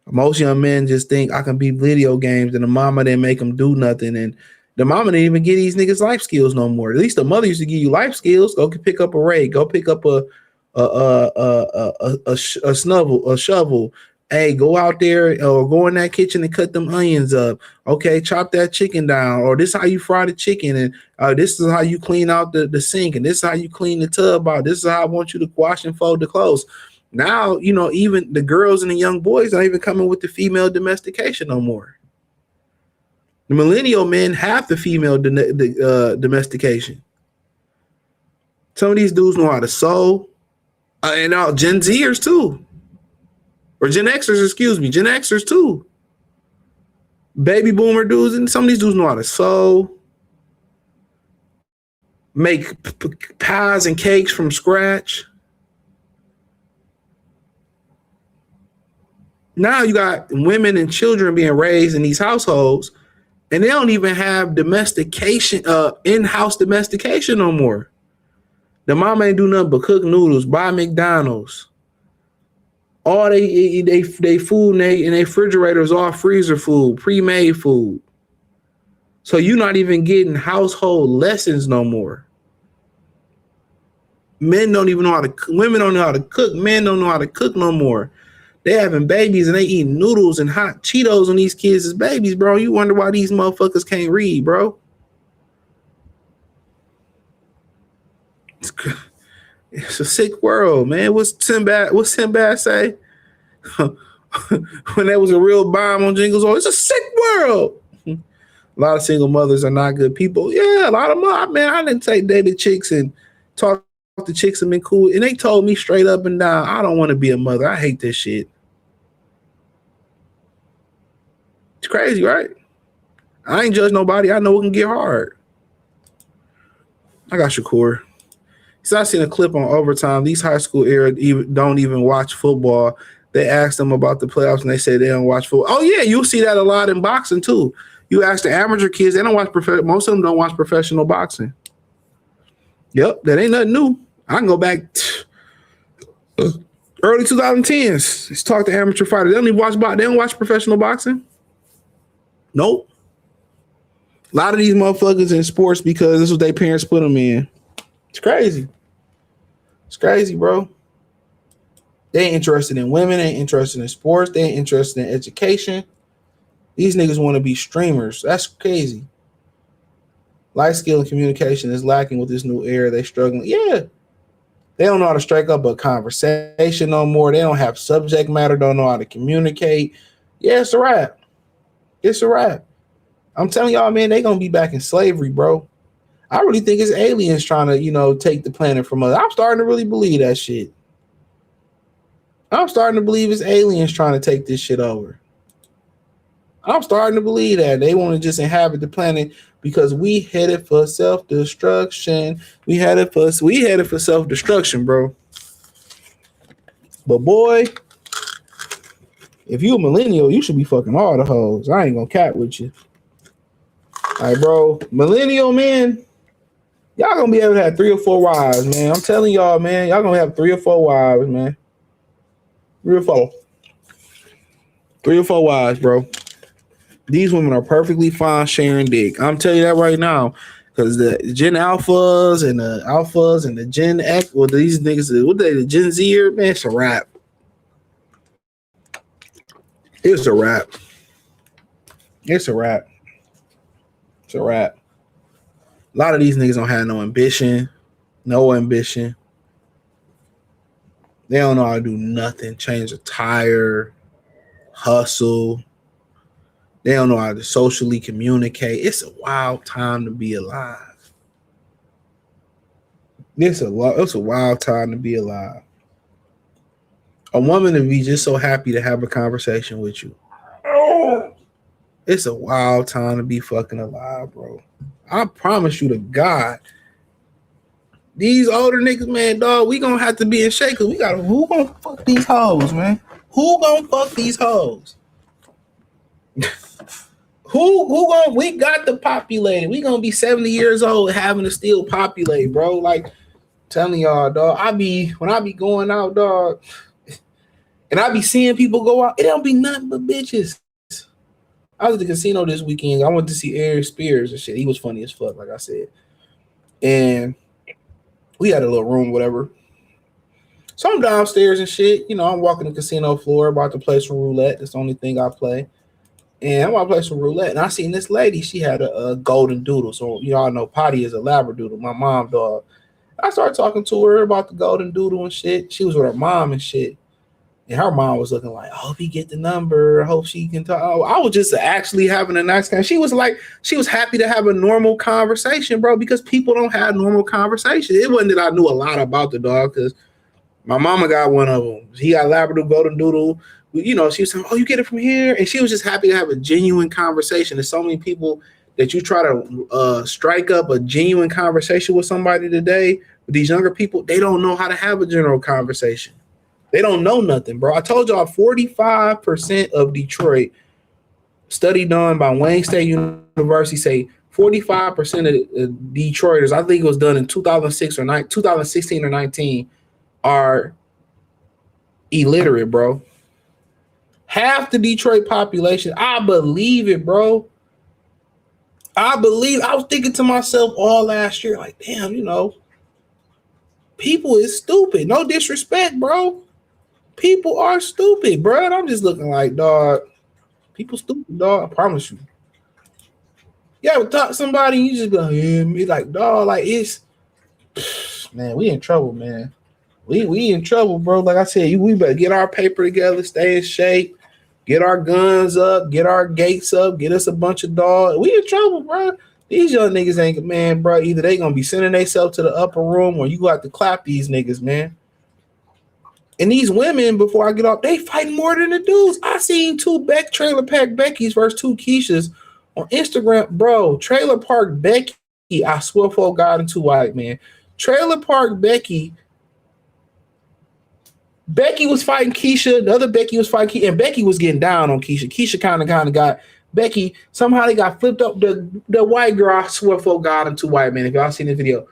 C: most young men just think I can beat video games, and the mama didn't make them do nothing, and the mama didn't even give these niggas life skills no more. At least the mother used to give you life skills. Go pick up a rake. Go pick up a shovel. Hey, go out there or go in that kitchen and cut them onions up. Okay, chop that chicken down. Or this is how you fry the chicken, and this is how you clean out the sink, and this is how you clean the tub out. This is how I want you to wash and fold the clothes. Now, you know, even the girls and the young boys aren't even coming with the female domestication no more. The millennial men have the female domestication. Some of these dudes know how to sew. And Gen Zers too. Or Gen Xers, excuse me. Gen Xers too. Baby boomer dudes, and some of these dudes know how to sew, make pies and cakes from scratch. Now you got women and children being raised in these households, and they don't even have domestication, in-house domestication no more. The mama ain't do nothing but cook noodles, buy McDonald's. All they food in their refrigerator is all freezer food, pre-made food. So you're not even getting household lessons no more. Men don't even know how to cook. Women don't know how to cook. Men don't know how to cook no more. They having babies and they eating noodles and hot Cheetos on these kids as babies, bro. You wonder why these motherfuckers can't read, bro. It's a sick world, man. What's Sinbad say? When there was a real bomb on Jingles, it's a sick world. A lot of single mothers are not good people. Yeah, a lot of them. Man, I didn't take dated chicks and talk to chicks and been cool. And they told me straight up and down, I don't want to be a mother. I hate this shit. It's crazy, right? I ain't judge nobody. I know it can get hard. I got Shakur. So I seen a clip on Overtime. These high school era don't even watch football. They asked them about the playoffs, and they say they don't watch football. Oh, yeah, you'll see that a lot in boxing, too. You ask the amateur kids, they don't watch most of them don't watch professional boxing. Yep, that ain't nothing new. I can go back early 2010s. Let's talk to amateur fighters. They don't even watch boxing. They don't watch professional boxing. Nope. A lot of these motherfuckers in sports because this is what their parents put them in. It's crazy. It's crazy, bro. They ain't interested in women. They ain't interested in sports. They ain't interested in education. These niggas want to be streamers. That's crazy. Life skill and communication is lacking with this new era. They struggling. Yeah. They don't know how to strike up a conversation no more. They don't have subject matter. Don't know how to communicate. Yeah, it's a wrap. It's a wrap. I'm telling y'all, man, they going to be back in slavery, bro. I really think it's aliens trying to, take the planet from us. I'm starting to really believe that shit. I'm starting to believe it's aliens trying to take this shit over. I'm starting to believe that they want to just inhabit the planet because we headed for self-destruction. We headed for self-destruction, bro. But boy, if you a millennial, you should be fucking all the hoes. I ain't gonna cap with you. All right, bro. Millennial, man. Y'all gonna be able to have 3 or 4 wives, man. I'm telling y'all, man. Y'all gonna have 3 or 4 wives, man. 3 or 4. 3 or 4 wives, bro. These women are perfectly fine sharing dick. I'm telling you that right now. Because the Gen Alphas and the Gen X, well, these niggas, what they, the Gen Z, man, it's a wrap. It's a wrap. It's a wrap. It's a wrap. A lot of these niggas don't have no ambition. No ambition. They don't know how to do nothing. Change a tire. Hustle. They don't know how to socially communicate. It's a wild time to be alive. It's a wild time to be alive. A woman to be just so happy to have a conversation with you. It's a wild time to be fucking alive, bro. I promise you to God. These older niggas, man, dog, we gonna have to be in shape because who gonna fuck these hoes, man? Who gonna fuck these hoes? We got to populate it. We gonna be 70 years old having to still populate, bro. Like, telling y'all, dog, when I be going out, dog, and I be seeing people go out, it don't be nothing but bitches. I was at the casino this weekend. I went to see Eric Spears and shit. He was funny as fuck, like I said. And we had a little room, whatever. So I'm downstairs and shit. I'm walking the casino floor, about to play some roulette. That's the only thing I play. And I'm about to play some roulette. And I seen this lady. She had a golden doodle. So y'all know Potty is a labradoodle, my mom dog. I started talking to her about the golden doodle and shit. She was with her mom and shit. And her mom was looking like, I hope he get the number. I hope she can talk. I was just actually having a nice conversation. She was happy to have a normal conversation, bro, because people don't have normal conversations. It wasn't that I knew a lot about the dog because, My mama got one of them. He got Labrador Golden Doodle. You know, she was saying, "Oh, you get it from here," and she was just happy to have a genuine conversation. There's so many people that you try to strike up a genuine conversation with somebody today. With these younger people, they don't know how to have a general conversation. They don't know nothing, bro. I told y'all 45% of Detroit, study done by Wayne State University, say 45% of Detroiters, I think it was done in 2016 or 19, are illiterate, bro. Half the Detroit population, I believe it, bro. I was thinking to myself all last year, like, damn, you know, people is stupid. No disrespect, bro. People are stupid, bro. And I'm just looking like, dog, people stupid, dog. I promise you. Yeah, but talk to somebody, you just be like, yeah, me, like, dog, like, it's, man, we in trouble, man. We in trouble, bro. Like I said, we better get our paper together, stay in shape, get our guns up, get our gates up, get us a bunch of dogs. We in trouble, bro. These young niggas ain't, man, bro. Either they gonna be sending themselves to the upper room or you got to clap these niggas, man. And these women, before I get off, they fighting more than the dudes. I seen 2 Trailer Park Beckys versus 2 Keishas on Instagram, bro. Trailer Park Becky, I swear for God and 2 white man. Trailer Park Becky was fighting Keisha. The other Becky was fighting Keisha, and Becky was getting down on Keisha. Keisha kind of got Becky. Somehow they got flipped up. The white girl, I swear for God and 2 white men. If y'all seen the video,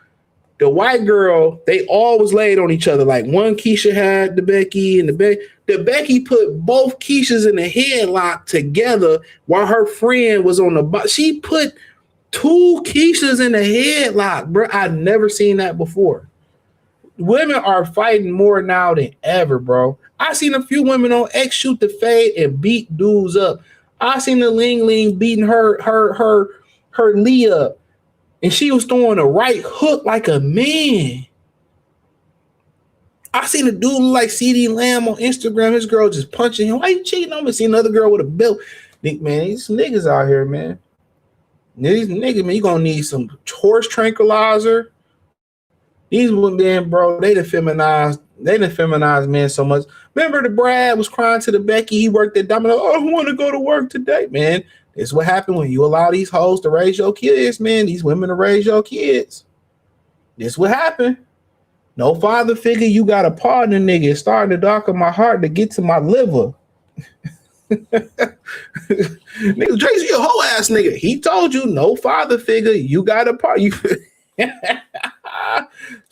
C: the white girl, they all was laid on each other. Like one Keisha had the Becky, and the Becky put both Keishas in a headlock together while her friend was on the bottom. She put 2 Keishas in a headlock, bro. I've never seen that before. Women are fighting more now than ever, bro. I seen a few women on X shoot the fade and beat dudes up. I seen the Ling beating her Lee up, and she was throwing a right hook like a man. I seen a dude like CD Lamb on Instagram. His girl just punching him. Why you cheating on me? See another girl with a belt. Man, these niggas out here, man. These niggas, man, you gonna need some horse tranquilizer. These women, bro, they done feminized men so much. Remember the Brad was crying to the Becky, he worked at Domino. Oh, I don't want to go to work today, man. This is what happened when you allow these hoes to raise your kids, man. These women to raise your kids. This what happened. No father figure, you got a partner, nigga. It's starting to darken my heart to get to my liver. Nigga, Tracy, a whole ass nigga. He told you no father figure, you got a partner.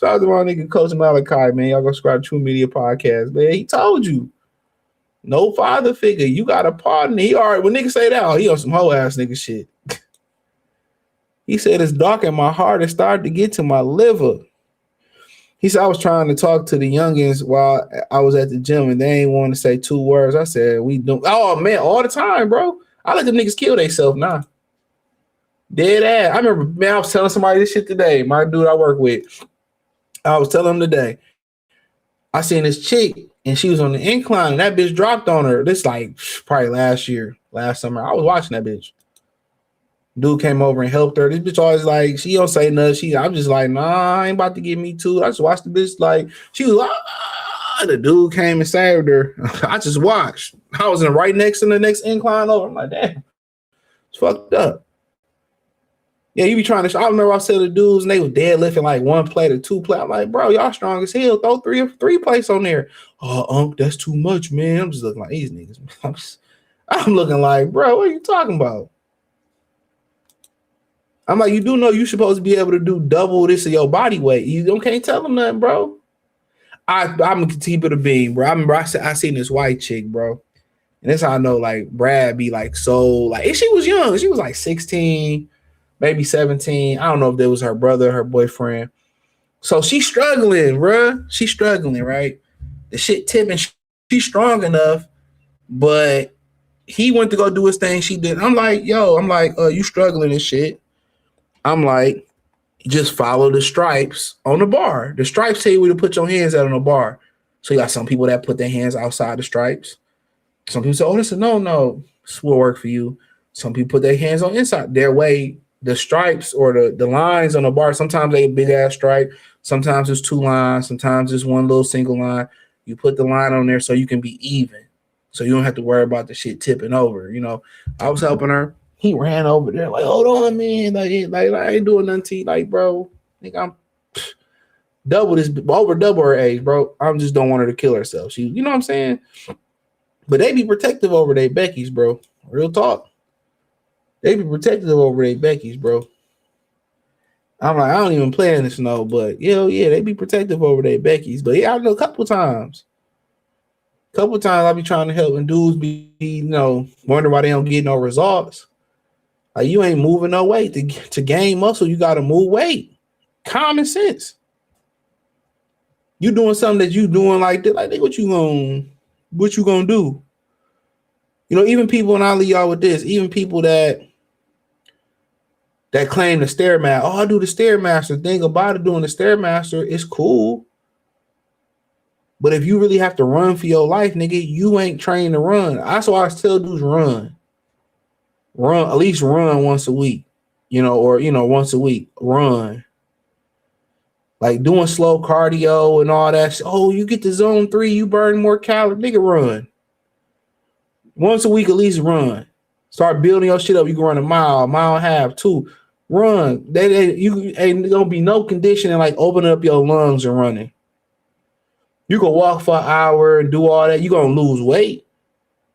C: Shout out to my nigga Coach Malachi, man. Y'all go subscribe to True Media Podcast, man. He told you. No father figure. You got a partner. He already, when niggas say that, oh, he on some whole ass nigga shit. He said it's dark in my heart. It started to get to my liver. He said I was trying to talk to the youngins while I was at the gym and they ain't want to say 2 words. I said, we do. Oh, man, all the time, bro. I let them niggas kill themselves now. Dead ass. I remember, man, I was telling somebody this shit today. My dude I work with. I was telling him today. I seen this chick and she was on the incline and that bitch dropped on her. This like probably last summer. I was watching that bitch. Dude came over and helped her. This bitch always like, she don't say nothing. I'm just like, nah, I ain't about to get me too. I just watched the bitch like, she was like, the dude came and saved her. I just watched. I was right next to the next incline over. I'm like, damn, it's fucked up. Yeah, you be trying to. I remember I said the dudes and they was deadlifting like 1 plate or 2 plate. I'm like, bro, y'all strong as hell. Throw three plates on there. Oh, that's too much, man. I'm just looking like these niggas. I'm looking like, bro, what are you talking about? I'm like, you do know you supposed to be able to do double this of your body weight. You can't tell them nothing, bro. I'm gonna keep it a beam, bro. I remember I seen this white chick, bro, and that's how I know like Brad be like so like. And she was young. She was like 16. Maybe 17. I don't know if that was her brother, her boyfriend. So she's struggling, bruh. She's struggling, right? The shit tipping. She's strong enough, but he went to go do his thing. She did. I'm like, you struggling and shit. I'm like, just follow the stripes on the bar. The stripes tell you where to put your hands at on the bar. So you got some people that put their hands outside the stripes. Some people say, oh, this is no. This will work for you. Some people put their hands on inside their way. the stripes or the lines on the bar, sometimes they a big ass stripe, sometimes it's 2 lines, sometimes it's one little single line. You put the line on there so you can be even. So you don't have to worry about the shit tipping over. You know, I was helping her. He ran over there like, hold on, man. Like I ain't doing nothing to you. Like, bro, I think I'm double her age, bro. I just don't want her to kill herself. She, you know what I'm saying? But they be protective over their Beckies, bro. Real talk. They be protective over their Beckies, bro. I'm like, I don't even play in the snow, but yeah, they be protective over their Beckies. But yeah, I know a couple times I be trying to help, and dudes be, you know, wondering why they don't get no results. Like, you ain't moving no weight to gain muscle. You got to move weight. Common sense. You doing something that you doing like that. Like, what you gonna do? You know, even people, and I'll leave y'all with this, even people that claim the Stairmaster. Oh, I do the Stairmaster. Thing about it, doing the Stairmaster is cool. But if you really have to run for your life, nigga, you ain't trained to run. That's why I tell dudes run. At least run once a week, you know, or, you know, once a week, run. Like doing slow cardio and all that. Oh, you get to zone 3, you burn more calories. Nigga, run. Once a week, at least run. Start building your shit up. You can run a mile and a half, 2. Run. You ain't gonna be no conditioning like opening up your lungs and running. You can walk for an hour and do all that. You're going to lose weight.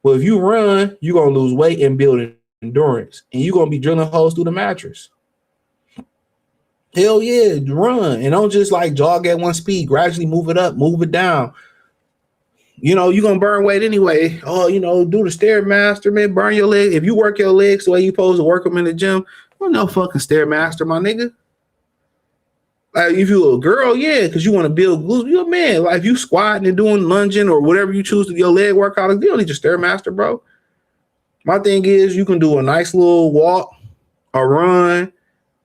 C: Well, if you run, you're going to lose weight and build endurance. And you're going to be drilling holes through the mattress. Hell yeah, run. And don't just like jog at one speed. Gradually move it up, move it down. You know, you're going to burn weight anyway. Oh, you know, do the Stairmaster, man. Burn your legs. If you work your legs the way you're supposed to work them in the gym, well, no fucking Stairmaster, my nigga. Like, if you're a girl, yeah, because you want to build glutes. You're a man. Like, if you squatting and doing lunging or whatever you choose to do your leg workout, you don't need your Stairmaster, bro. My thing is, you can do a nice little walk, a run,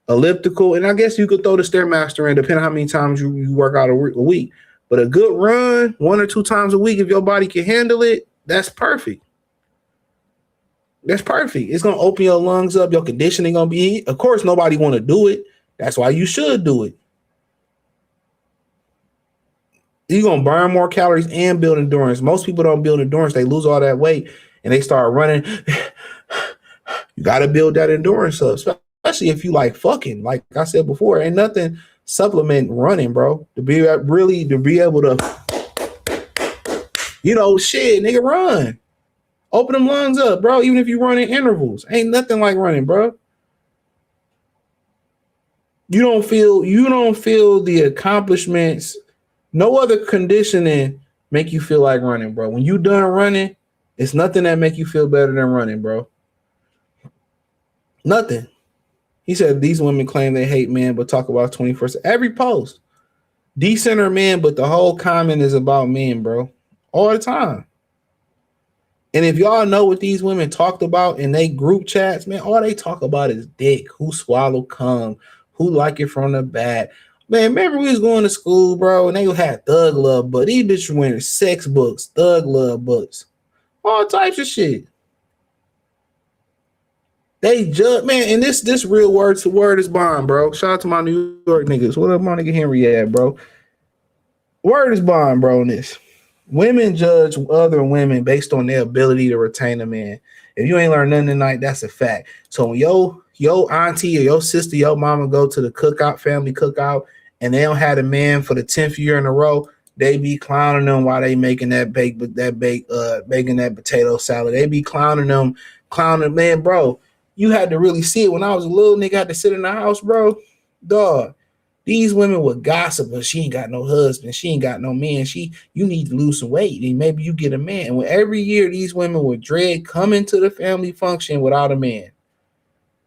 C: elliptical, and I guess you could throw the Stairmaster in, depending on how many times you work out a week. But a good run, 1 or 2 times a week, if your body can handle it, that's perfect. That's perfect. It's going to open your lungs up. Your conditioning going to be, of course, nobody want to do it. That's why you should do it. You're going to burn more calories and build endurance. Most people don't build endurance. They lose all that weight and they start running. You got to build that endurance up, especially if you like fucking. Like I said before, ain't nothing supplement running, bro. To be able to, you know, shit, nigga, run. Open them lungs up, bro. Even if you run in intervals, ain't nothing like running, bro. You don't feel the accomplishments. No other conditioning make you feel like running, bro. When you done running, it's nothing that make you feel better than running, bro. Nothing. He said these women claim they hate men, but talk about 21st. Every post. Decenter men, but the whole comment is about men, bro. All the time. And if y'all know what these women talked about in they group chats, man, all they talk about is dick, who swallow cum, who like it from the back. Man, remember we was going to school, bro, and they had thug love books. These bitches were wearing sex books, thug love books, all types of shit. They judge, man, and this real word to word is bond, bro. Shout out to my New York niggas. What up, my nigga Henry at, bro? Word is bond, bro, in this. Women judge other women based on their ability to retain a man. If you ain't learned nothing tonight, that's a fact. So when your auntie or your sister, your mama go to the cookout, family cookout, and they don't have a man for the 10th year in a row, they be clowning them while they making baking that potato salad. They be clowning them, man, bro. You had to really see it. When I was a little nigga, I had to sit in the house, bro. Dog, these women would gossip, but she ain't got no husband. She ain't got no man. You need to lose some weight, and maybe you get a man. And every year, these women would dread coming to the family function without a man.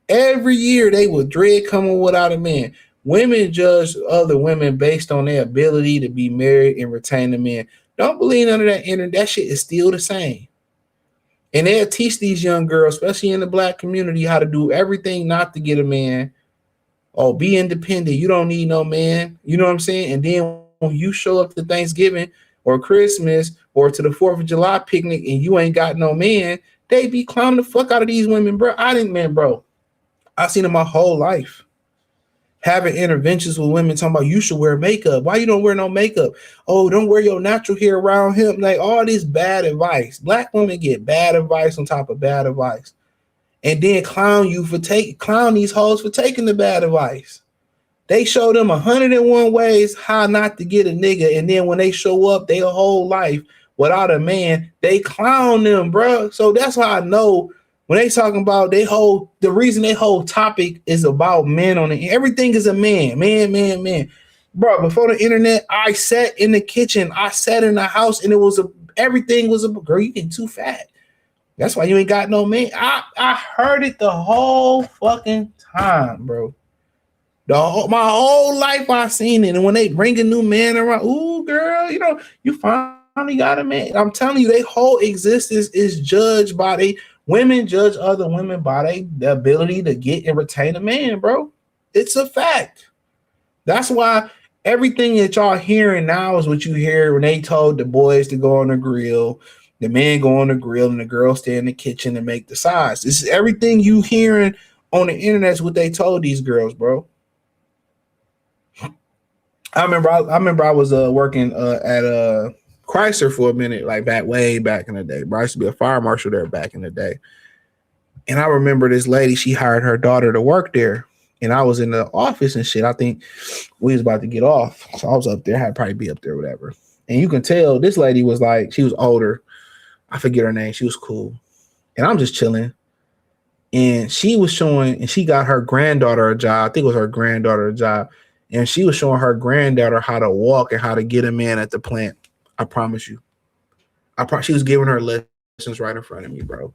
C: Every year, they would dread coming without a man. Women judge other women based on their ability to be married and retain a man. Don't believe none of that internet. That shit is still the same. And they'll teach these young girls, especially in the black community, how to do everything not to get a man. Oh, be independent. You don't need no man. You know what I'm saying? And then when you show up to Thanksgiving or Christmas or to the 4th of July picnic and you ain't got no man, they be clowning the fuck out of these women, bro. I I've seen it my whole life. Having interventions with women talking about you should wear makeup. Why you don't wear no makeup? Oh, don't wear your natural hair around him. Like all this bad advice. Black women get bad advice on top of bad advice. And then clown these hoes for taking the bad advice. They show them 101 ways how not to get a nigga. And then when they show up their whole life without a man, they clown them, bro. So that's why I know when they talking about the reason they whole topic is about men on the everything is a man. Bro, before the internet, I sat in the kitchen, I sat in the house, and everything was a girl, you getting too fat. That's why you ain't got no man. I heard it the whole fucking time, bro. My whole life I seen it. And when they bring a new man around, ooh, girl, you finally got a man. I'm telling you, their whole existence is judged by women judge other women by their ability to get and retain a man, bro. It's a fact. That's why everything that y'all hearing now is what you hear when they told the boys to go on the grill, the man go on the grill, and the girl stay in the kitchen and make the sides. This is everything you hearing on the internet is what they told these girls, bro. I remember I was working at Chrysler for a minute, like way back in the day. Bro, I used to be a fire marshal there back in the day. And I remember this lady, she hired her daughter to work there. And I was in the office and shit. I think we was about to get off. So I was up there, I'd probably be up there, whatever. And you can tell this lady was like, she was older. I forget her name. She was cool. And I'm just chilling. And she was showing, and she got her granddaughter a job. I think it was her granddaughter a job. And she was showing her granddaughter how to walk and how to get a man at the plant. I promise you. She was giving her lessons right in front of me, bro.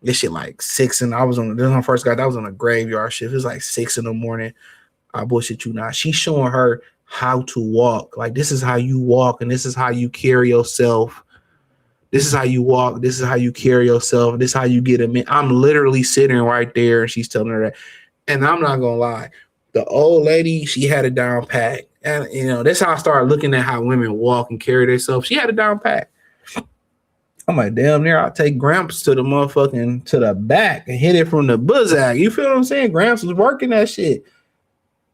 C: This shit like 6 and this was when I first got, that was on a graveyard shift. It was like 6 in the morning. I bullshit you not. She's showing her how to walk. Like, this is how you walk, and this is how you carry yourself. This is how you walk. This is how you carry yourself. This is how you get a man. I'm literally sitting right there, and she's telling her that. And I'm not gonna lie. The old lady, she had it down pat. And, that's how I started looking at how women walk and carry themselves. She had it down pat. I'm like, damn near, I'll take Gramps to the back and hit it from the buzzsack. You feel what I'm saying? Gramps was working that shit.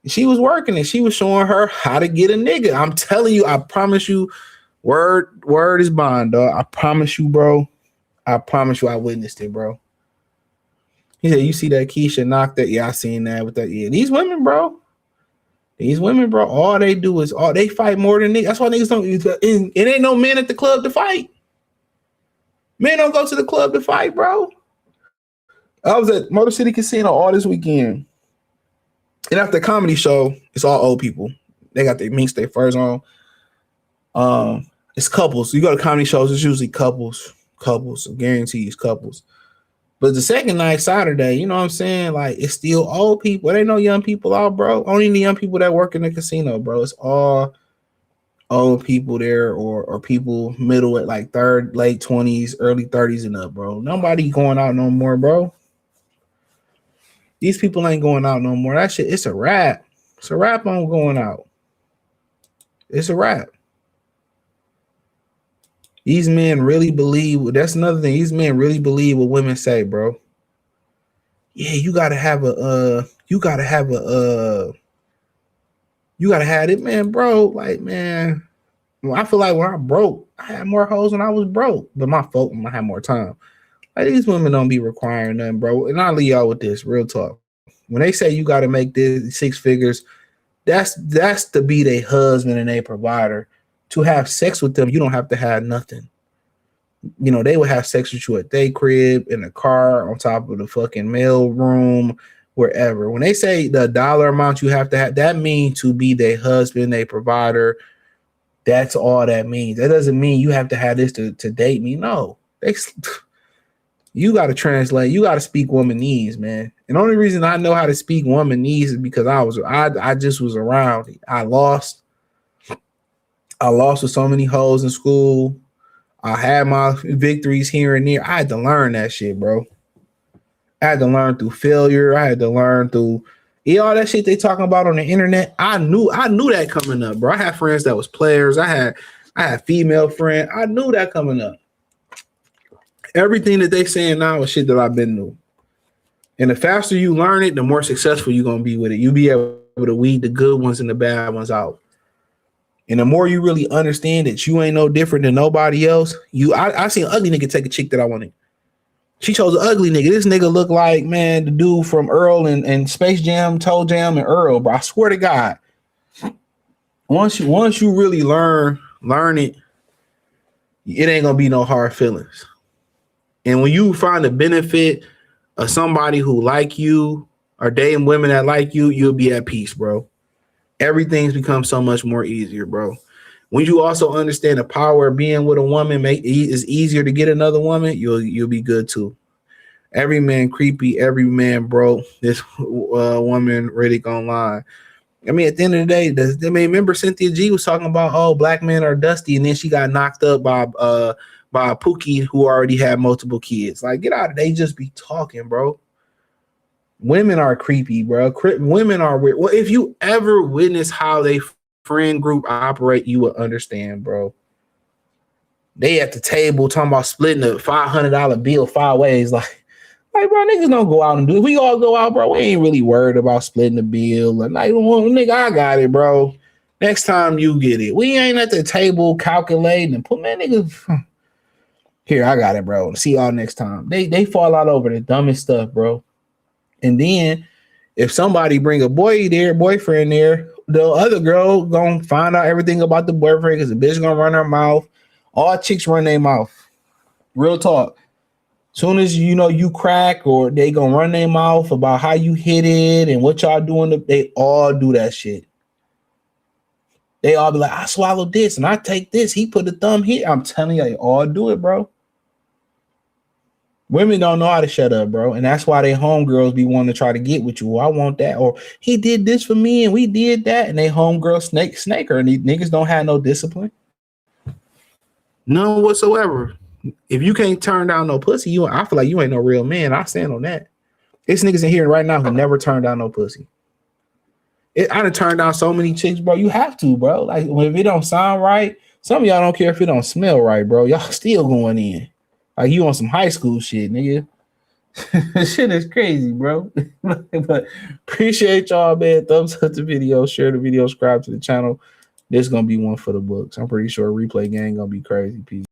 C: She was working it. She was showing her how to get a nigga. I'm telling you, I promise you, word is bond, dog. I promise you, bro. I promise you, I witnessed it, bro. He said, you see that Keisha knocked that? Yeah, I seen that with that. Yeah, these women, bro, all they do is they fight more than niggas. That's why niggas don't. It ain't no men at the club to fight. Men don't go to the club to fight, bro. I was at Motor City Casino all this weekend. And after the comedy show, it's all old people. They got their minks, their furs on. It's couples. You go to comedy shows, it's usually couples. I guarantee it's couples. But the second night, Saturday, you know what I'm saying? Like, it's still old people. There ain't no young people out, bro. Only the young people that work in the casino, bro. It's all old people there or people middle at like late 20s, early 30s and up, bro. Nobody going out no more, bro. These people ain't going out no more. That shit, it's a wrap. It's a wrap on going out. It's a wrap. These men really believe. That's another thing. These men really believe what women say, bro. Yeah, you gotta have it, man, bro. Like, man, I feel like when I broke, I had more hoes when I was broke. But my fault when I had more time. Like, these women don't be requiring nothing, bro. And I'll leave y'all with this, real talk. When they say you gotta make this 6 figures, that's to be their husband and their provider. To have sex with them, you don't have to have nothing. They would have sex with you at their crib, in the car, on top of the fucking mail room, wherever. When they say the dollar amount you have to have, that means to be their husband, their provider. That's all that means. That doesn't mean you have to have this to date me. No. You got to translate. You got to speak womanese, man. And the only reason I know how to speak womanese is because I just was around. I lost with so many hoes in school. I had my victories here and there. I had to learn that shit, bro. I had to learn through failure. I had to learn through all that shit they talking about on the internet. I knew that coming up, bro. I had friends that was players. I had female friends. I knew that coming up. Everything that they saying now is shit that I've been through. And the faster you learn it, the more successful you're gonna be with it. You'll be able to weed the good ones and the bad ones out. And the more you really understand that you ain't no different than nobody else, I seen an ugly nigga take a chick that I wanted. She chose an ugly nigga. This nigga looked like, man, the dude from Earl and Space Jam, Toe Jam, and Earl, bro. I swear to God. Once you really learn it, it ain't gonna be no hard feelings. And when you find the benefit of somebody who like you or dating women that like you, you'll be at peace, bro. Everything's become so much more easier, bro. When you also understand the power of being with a woman, it's easier to get another woman, you'll be good too. Every man creepy, every man broke. This woman really gonna lie. I mean, at the end of the day, remember Cynthia G was talking about, oh, black men are dusty, and then she got knocked up by Pookie, who already had multiple kids. Like, get out of it. They just be talking, bro. Women are creepy, bro. Women are weird. Well, if you ever witness how they friend group operate, you will understand, bro. They at the table talking about splitting a $500 bill 5 ways. Like, bro, niggas don't go out and do it. We all go out, bro. We ain't really worried about splitting the bill. Like, nigga, I got it, bro. Next time you get it. We ain't at the table calculating and put, man, nigga. Here, I got it, bro. See y'all next time. They fall out over the dumbest stuff, bro. And then if somebody bring a boyfriend there, the other girl gonna find out everything about the boyfriend because the bitch gonna run her mouth. All chicks run their mouth. Real talk. Soon as you crack, or they gonna run their mouth about how you hit it and what y'all doing. They all do that shit. They all be like, I swallowed this and I take this. He put the thumb here. I'm telling you, they all do it, bro. Women don't know how to shut up, bro. And that's why they homegirls be wanting to try to get with you. I want that. Or he did this for me and we did that. And they homegirl snake her. And these niggas don't have no discipline. None whatsoever. If you can't turn down no pussy, I feel like you ain't no real man. I stand on that. It's niggas in here right now who never turned down no pussy. I done turned down so many chicks, bro. You have to, bro. Like, if it don't sound right, some of y'all don't care if it don't smell right, bro. Y'all still going in. Like, you on some high school shit, nigga. Shit is crazy, bro. But appreciate y'all, man. Thumbs up the video, share the video, subscribe to the channel. This is gonna be one for the books. I'm pretty sure replay gang gonna be crazy. Peace.